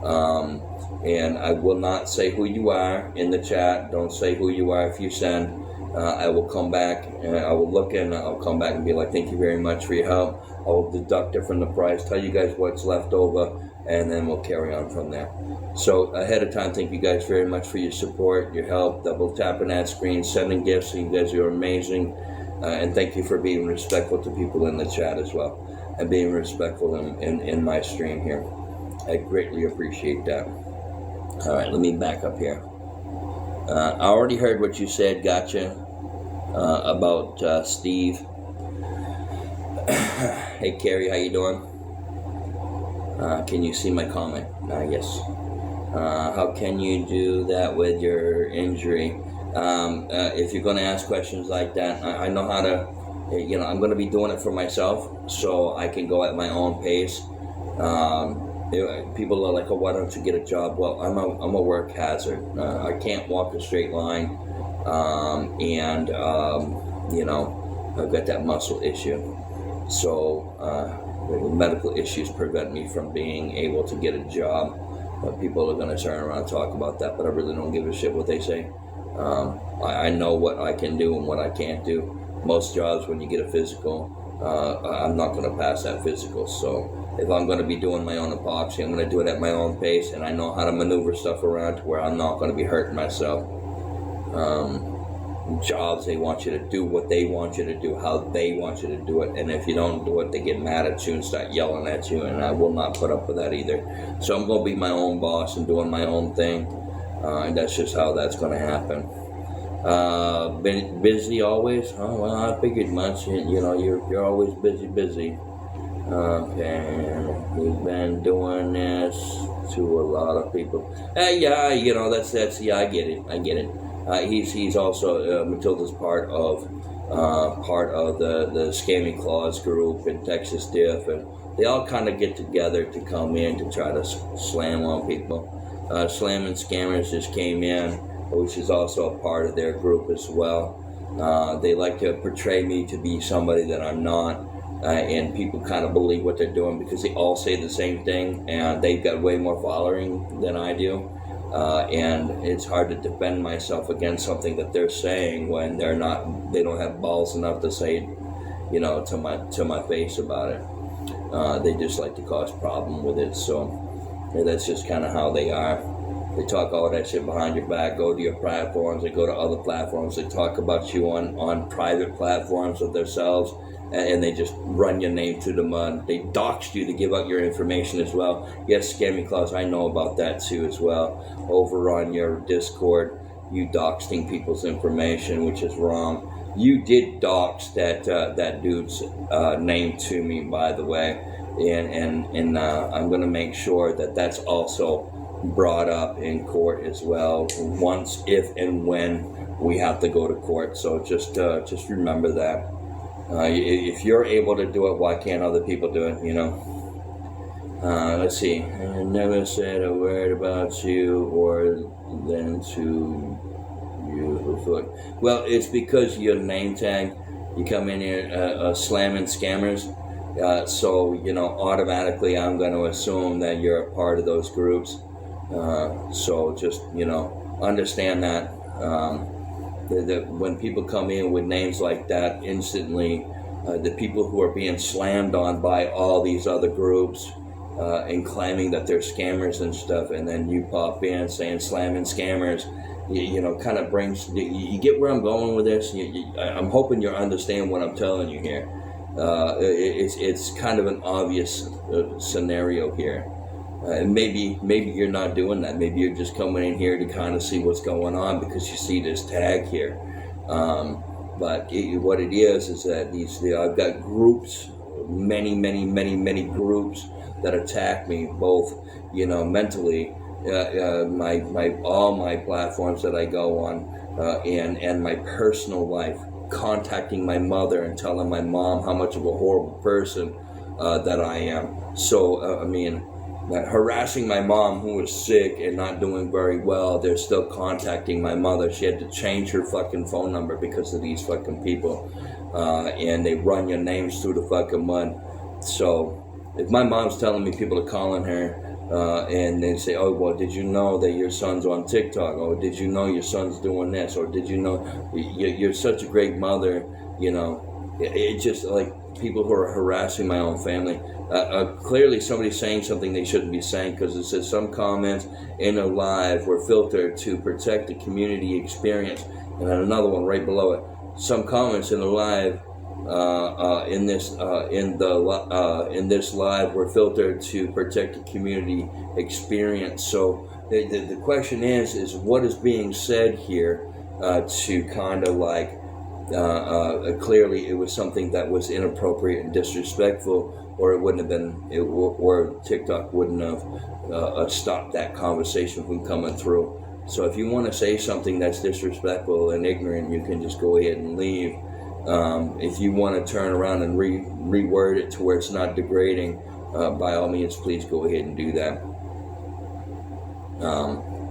And I will not say who you are in the chat. Don't say who you are if you send. I will come back and I will look and I'll come back and be like, thank you very much for your help. I will deduct it from the price, tell you guys what's left over, and then we'll carry on from there. So ahead of time, thank you guys very much for your support, your help, double tapping that screen, sending gifts. You guys are amazing. And thank you for being respectful to people in the chat as well, and being respectful in my stream here. I greatly appreciate that. All right, let me back up here. I already heard what you said, gotcha, about Steve. Hey, Carrie, how you doing? Can you see my comment? Yes. How can you do that with your injury? If you're going to ask questions like that, I know how to, I'm going to be doing it for myself, so I can go at my own pace. People are like, oh, why don't you get a job? Well, I'm a work hazard. I can't walk a straight line, and I've got that muscle issue. So medical issues prevent me from being able to get a job. People are going to turn around and talk about that, but I really don't give a shit what they say. I know what I can do and what I can't do. Most jobs, when you get a physical, I'm not going to pass that physical. So if I'm going to be doing my own epoxy, I'm going to do it at my own pace, and I know how to maneuver stuff around to where I'm not going to be hurting myself. Jobs, they want you to do what they want you to do, how they want you to do it, and if you don't do it, they get mad at you and start yelling at you, and I will not put up with that either. So I'm going to be my own boss and doing my own thing, and that's just how that's going to happen. Been busy always? Oh, well, I figured much. You're always busy. Okay, we've been doing this to a lot of people. Yeah, I get it. He's also Matilda's part of the Scamming Claws group in Texas Diff, and they all kind of get together to come in to try to slam on people. Slamming Scammers just came in, which is also a part of their group as well. They like to portray me to be somebody that I'm not, and people kind of believe what they're doing because they all say the same thing, and they've got way more following than I do. And it's hard to defend myself against something that they're saying when they don't have balls enough to say, to my face about it. They just like to cause problem with it. So that's just kind of how they are. They talk all that shit behind your back, go to your platforms, they go to other platforms, they talk about you on private platforms of themselves, and they just run your name through the mud. They doxed you to give out your information as well. Yes, Scamming Claus, I know about that too as well. Over on your Discord, you doxing people's information, which is wrong. You did dox that dude's name to me, by the way, and I'm going to make sure that that's also brought up in court as well, once, if and when we have to go to court. So just remember that. If you're able to do it, why can't other people do it, Let's see. I never said a word about you or then to you before. Well, it's because your name tag, you come in here slamming scammers, so, automatically I'm going to assume that you're a part of those groups. So just, understand that. That when people come in with names like that, instantly the people who are being slammed on by all these other groups, and claiming that they're scammers and stuff, and then you pop in saying slamming scammers, kind of brings, you get where I'm going with this? I'm hoping you understand what I'm telling you here. It's kind of an obvious scenario here. And maybe you're not doing that. Maybe you're just coming in here to kind of see what's going on because you see this tag here. But what it is that I've got groups, many groups that attack me, both mentally, all my platforms that I go on, and my personal life, contacting my mother and telling my mom how much of a horrible person that I am. So harassing my mom, who was sick and not doing very well. They're still contacting my mother. She had to change her fucking phone number because of these fucking people, and they run your names through the fucking mud. So if my mom's telling me people are calling her, and they say, oh, well, did you know that your son's on TikTok? Or did you know your son's doing this? Or did you know you're such a great mother? It's just like people who are harassing my own family. Clearly somebody's saying something they shouldn't be saying, because it says some comments in a live were filtered to protect the community experience. And then another one right below it. Some comments in the live in this live were filtered to protect the community experience. So the question is what is being said here to kind of like clearly it was something that was inappropriate and disrespectful, or it wouldn't have been, or TikTok wouldn't have stopped that conversation from coming through. So if you want to say something that's disrespectful and ignorant, you can just go ahead and leave. If you want to turn around and reword it to where it's not degrading, by all means, please go ahead and do that.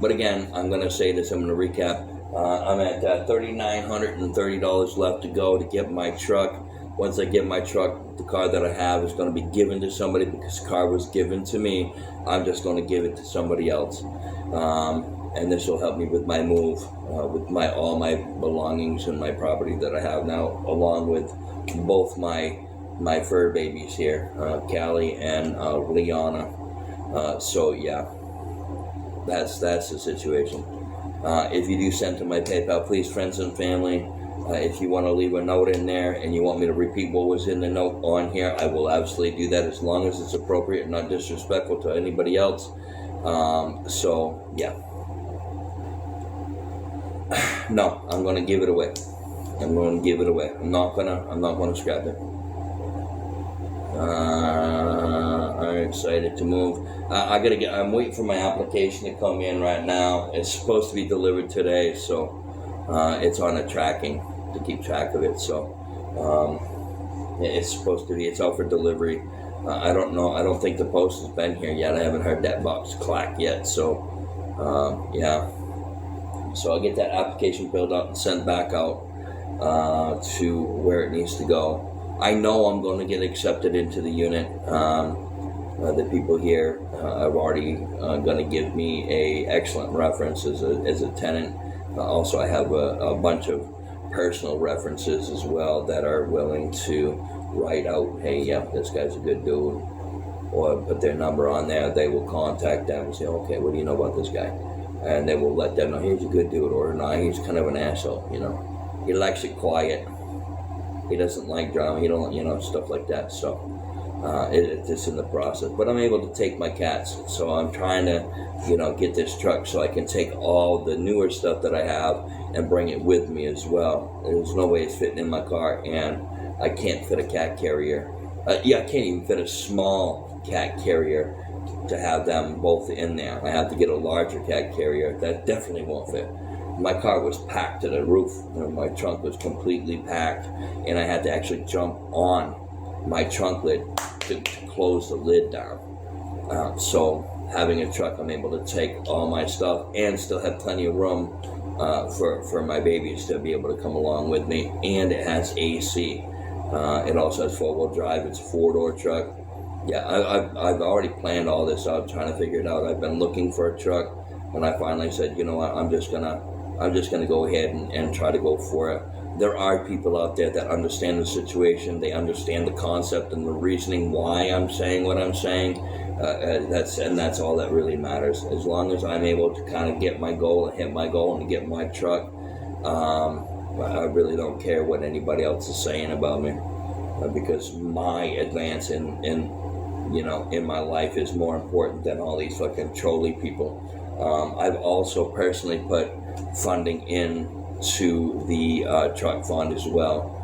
But again, I'm going to say this, I'm going to recap. I'm at $3,930 left to go to get my truck. Once I get my truck, the car that I have is going to be given to somebody, because the car was given to me. I'm just going to give it to somebody else. And this will help me with my move, with all my belongings and my property that I have now, along with both my fur babies here, Callie and Liana. So yeah, that's the situation. If you do send to my PayPal, please, friends and family, if you want to leave a note in there and you want me to repeat what was in the note on here, I will absolutely do that, as long as it's appropriate and not disrespectful to anybody else. So yeah. No, I'm going to give it away. I'm not going to scrap it. I'm excited to move. I'm waiting for my application to come in right now. It's supposed to be delivered today, so it's on a tracking to keep track of it. So it's out for delivery. I don't know. I don't think the post has been here yet. I haven't heard that box clack yet. So yeah. So I'll get that application filled out and sent back out to where it needs to go. I know I'm going to get accepted into the unit. The people here are already going to give me a excellent reference as a tenant. Also, I have a bunch of personal references as well that are willing to write out, hey, yeah, this guy's a good dude, or put their number on there. They will contact them and say, okay, what do you know about this guy? And they will let them know, he's a good dude, or no, he's kind of an asshole, He likes it quiet. He doesn't like drama. He don't, stuff like that. So it's in the process. But I'm able to take my cats. So I'm trying to, get this truck so I can take all the newer stuff that I have and bring it with me as well. There's no way it's fitting in my car, and I can't fit a cat carrier. I can't even fit a small cat carrier to have them both in there. I have to get a larger cat carrier. That definitely won't fit. My car was packed to the roof. My trunk was completely packed, and I had to actually jump on my trunk lid to close the lid down. So having a truck, I'm able to take all my stuff and still have plenty of room for my babies to be able to come along with me. And it has AC. It also has 4-wheel drive. It's a 4-door truck. Yeah, I've already planned all this out, trying to figure it out. I've been looking for a truck, and I finally said, you know what, I'm just gonna go ahead and try to go for it. there are people out there that understand the situation. They understand the concept and the reasoning why I'm saying what I'm saying. That's all that really matters. As long as I'm able to kind of get my goal and hit my goal and get my truck, I really don't care what anybody else is saying about me, because my advance in my life is more important than all these fucking trolley people. I've also personally put funding into the truck fund as well,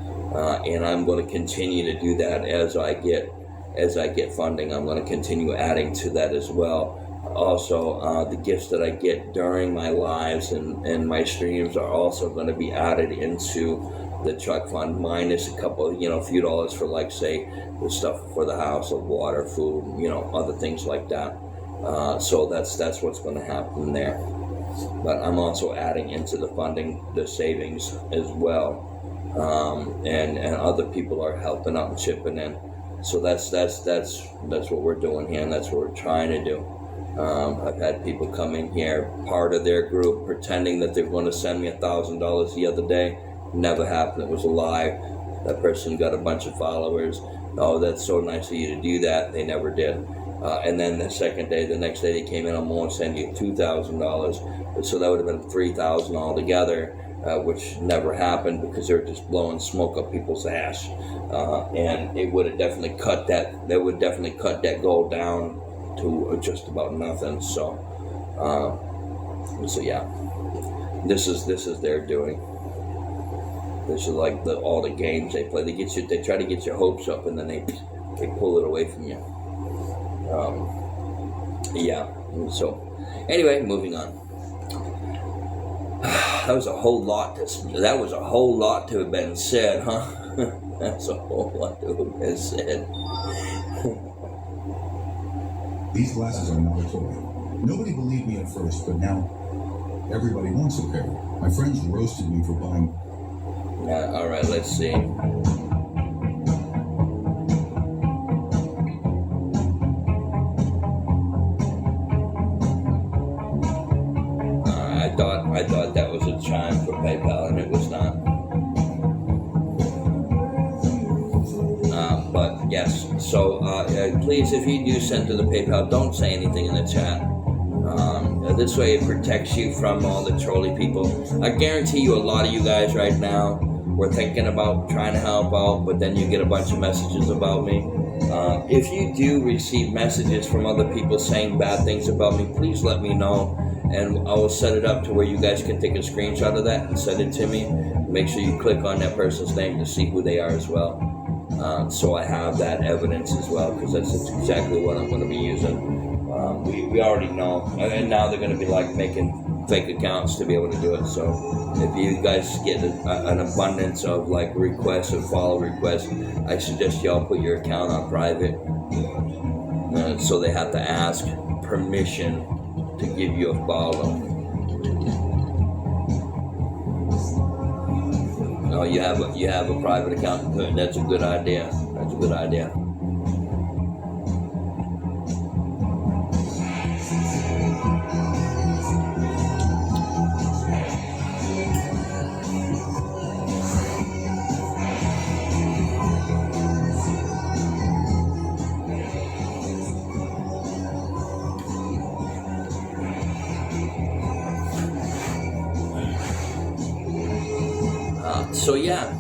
and I'm going to continue to do that as I get funding. I'm going to continue adding to that as well. Also, the gifts that I get during my lives and my streams are also going to be added into the truck fund, minus a couple, a few dollars for, like, say, the stuff for the house, of water, food, other things like that. So that's what's going to happen there. But I'm also adding into the funding, the savings as well, and other people are helping out and chipping in. So that's what we're doing here, and that's what we're trying to do. I've had people come in here, part of their group, pretending that they're going to send me $1,000 the other day. Never happened. It was a lie. That person got a bunch of followers. Oh, that's so nice of you to do that. They never did. And then the next day they came in, I'm going to send you $2,000. So that would have been $3,000 altogether, which never happened because they were just blowing smoke up people's ass. And it would have definitely cut that goal down to just about nothing. So yeah, this is their doing. This is like all the games they play. They try to get your hopes up, and then they pull it away from you. Yeah. So anyway, moving on. That was a whole lot to have been said, huh? That's a whole lot to have been said. These glasses are not a toy. Nobody believed me at first, but now everybody wants a pair. My friends roasted me for buying. All right, let's see. I thought that was a chime for PayPal, and it was not. But yes, so please, if you do send to the PayPal, don't say anything in the chat. This way it protects you from all the trolley people. I guarantee you, a lot of you guys right now were thinking about trying to help out, but then you get a bunch of messages about me. If you do receive messages from other people saying bad things about me, please let me know, and I will set it up to where you guys can take a screenshot of that and send it to me. Make sure you click on that person's name to see who they are as well. So I have that evidence as well, because that's exactly what I'm going to be using. We already know, and now they're going to be like making fake accounts to be able to do it. So if you guys get an abundance of like requests and follow requests, I suggest y'all put your account on private, so they have to ask permission to give you a follow. No, you have a private account. Good. That's a good idea. That's a good idea. So yeah,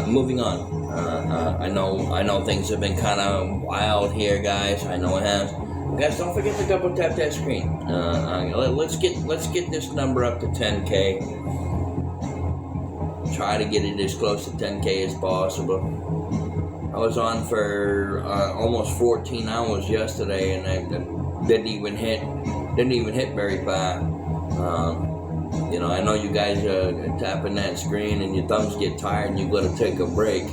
moving on. I know things have been kind of wild here, guys. I know it has. Guys, don't forget to double tap that screen. Let's get this number up to 10K. Try to get it as close to 10K as possible. I was on for almost 14 hours yesterday, and I didn't even hit very far. I know you guys are tapping that screen and your thumbs get tired and you got to take a break.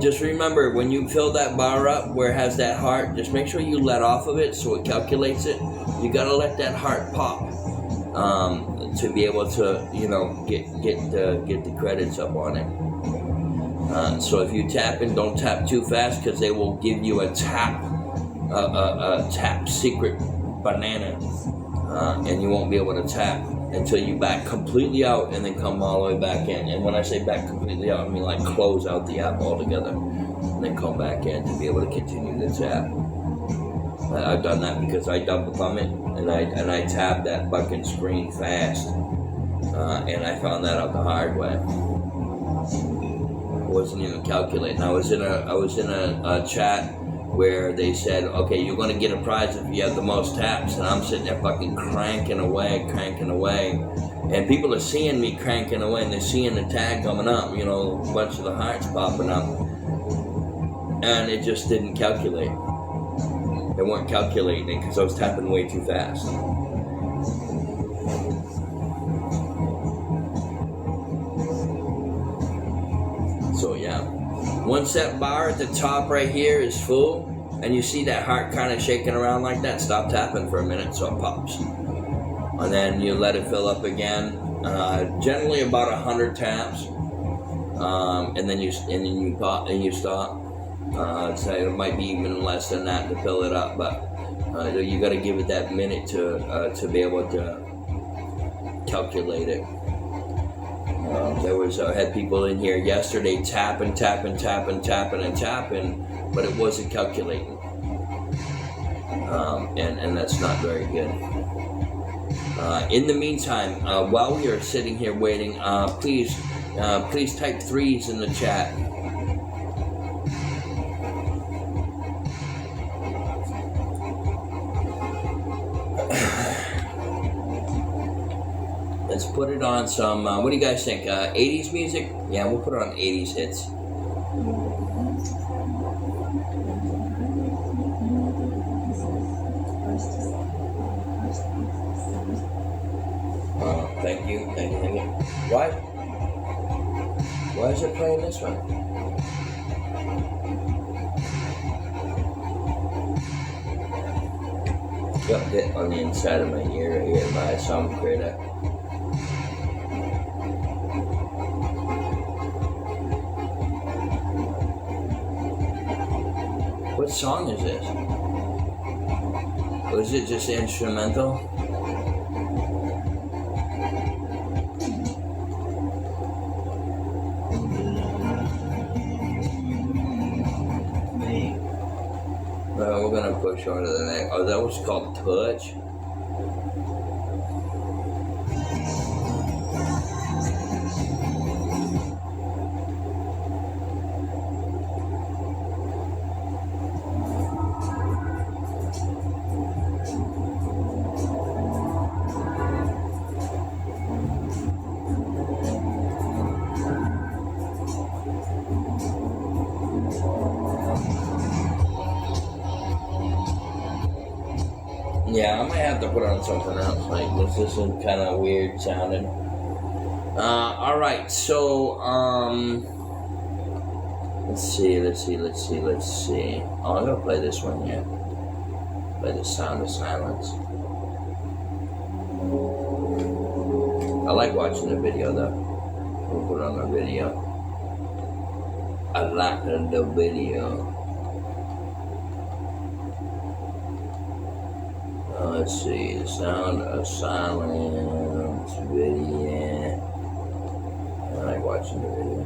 Just remember, when you fill that bar up where it has that heart, just make sure you let off of it so it calculates it. You got to let that heart pop to be able to, get the credits up on it. So if you tap in, don't tap too fast, because they will give you a tap secret banana, and you won't be able to tap. until you back completely out and then come all the way back in. And when I say back completely out, I mean like close out the app altogether and then come back in to be able to continue the tap. I've done that because I double thumb it and I tab that fucking screen fast, and I found that out the hard way. I wasn't even calculating. I was in a chat where they said, okay, you're going to get a prize if you have the most taps, and I'm sitting there fucking cranking away, and people are seeing me cranking away, and they're seeing the tag coming up, you know, a bunch of the hearts popping up, and it just didn't calculate. They weren't calculating it because I was tapping way too fast. So yeah, once that bar at the top right here is full and you see that heart kind of shaking around like that, stop tapping for a minute so it pops, and then you let it fill up again. Generally about 100 taps, and then you pop and you stop. So it might be even less than that to fill it up, but you got to give it that minute to be able to calculate it. There was had people in here yesterday tapping, but it wasn't calculating, and that's not very good. In the meantime, while we are sitting here waiting, please type 3s in the chat. Let's put it on some, what do you guys think? 80s music? Yeah, we'll put it on 80s hits. Thank you. Why is it playing this one? Got hit on the inside of my ear here by some critter. What song is this? Or is it just instrumental? Well, we're gonna push on to the next. Oh, that was called Touch. Yeah, I might have to put on something else. Like this is kind of weird sounding. All right, so let's see. Oh, I'm gonna play this one here. Play the Sound of Silence. I like watching the video though. We'll put it on the video. I like the video. Let's see, the Sound of Silence video. I like watching the video.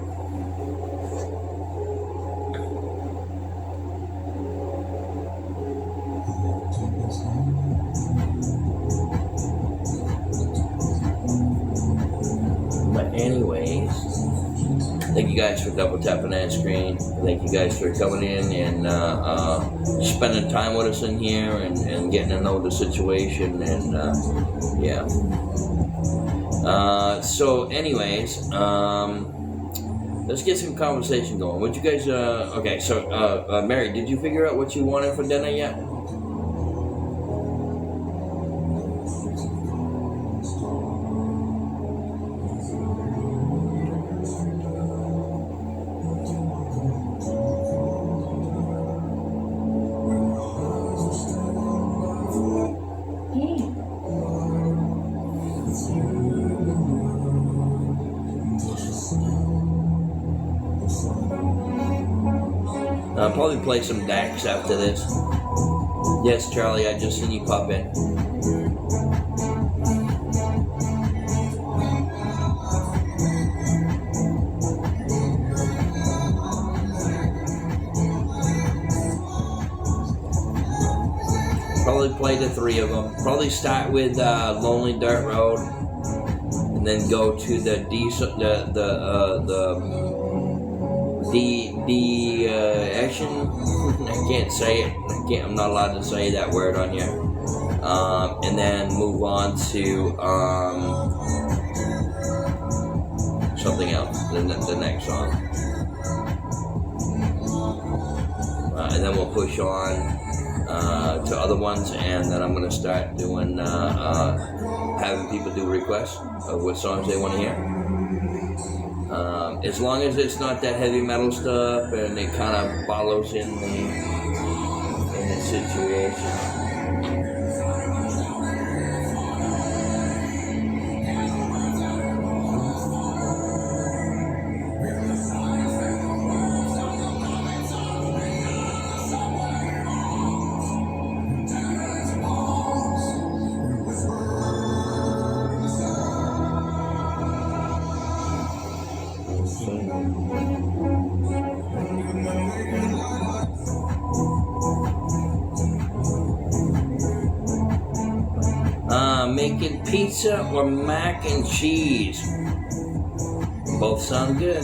But anyways, thank you guys for double tapping that screen. Thank you guys for coming in and spending time with us in here and getting to know the situation and yeah. So anyways, let's get some conversation going. What you guys? Okay, so Mary, did you figure out what you wanted for dinner yet? I'll probably play some Dax after this. Yes, Charlie, I just seen you pop in. play the 3 of them. Probably start with Lonely Dirt Road, and then go to the action. I can't say it. I'm not allowed to say that word on here. And then move on to something else. The next song. And then we'll push on to other ones, and then I'm going to start doing having people do requests of what songs they want to hear. As long as it's not that heavy metal stuff and it kind of follows in the situation. Making pizza or mac and cheese. Both sound good.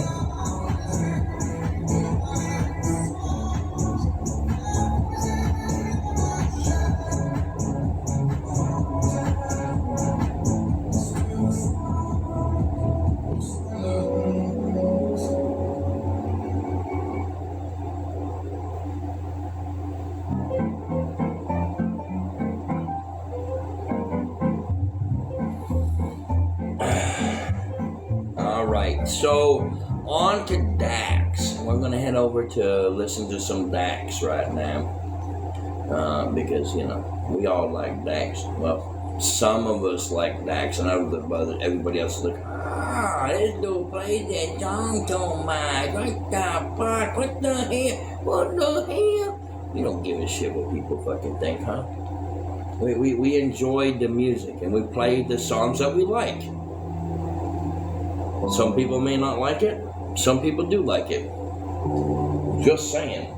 So on to Dax. We're gonna head over to listen to some Dax right now, because we all like Dax. Well, some of us like Dax, and everybody else is like, this dude plays that song so much. What the fuck? What the hell? What the hell? We don't give a shit what people fucking think, huh? We enjoy the music, and we play the songs that we like. Some people may not like it. Some people do like it. Just saying.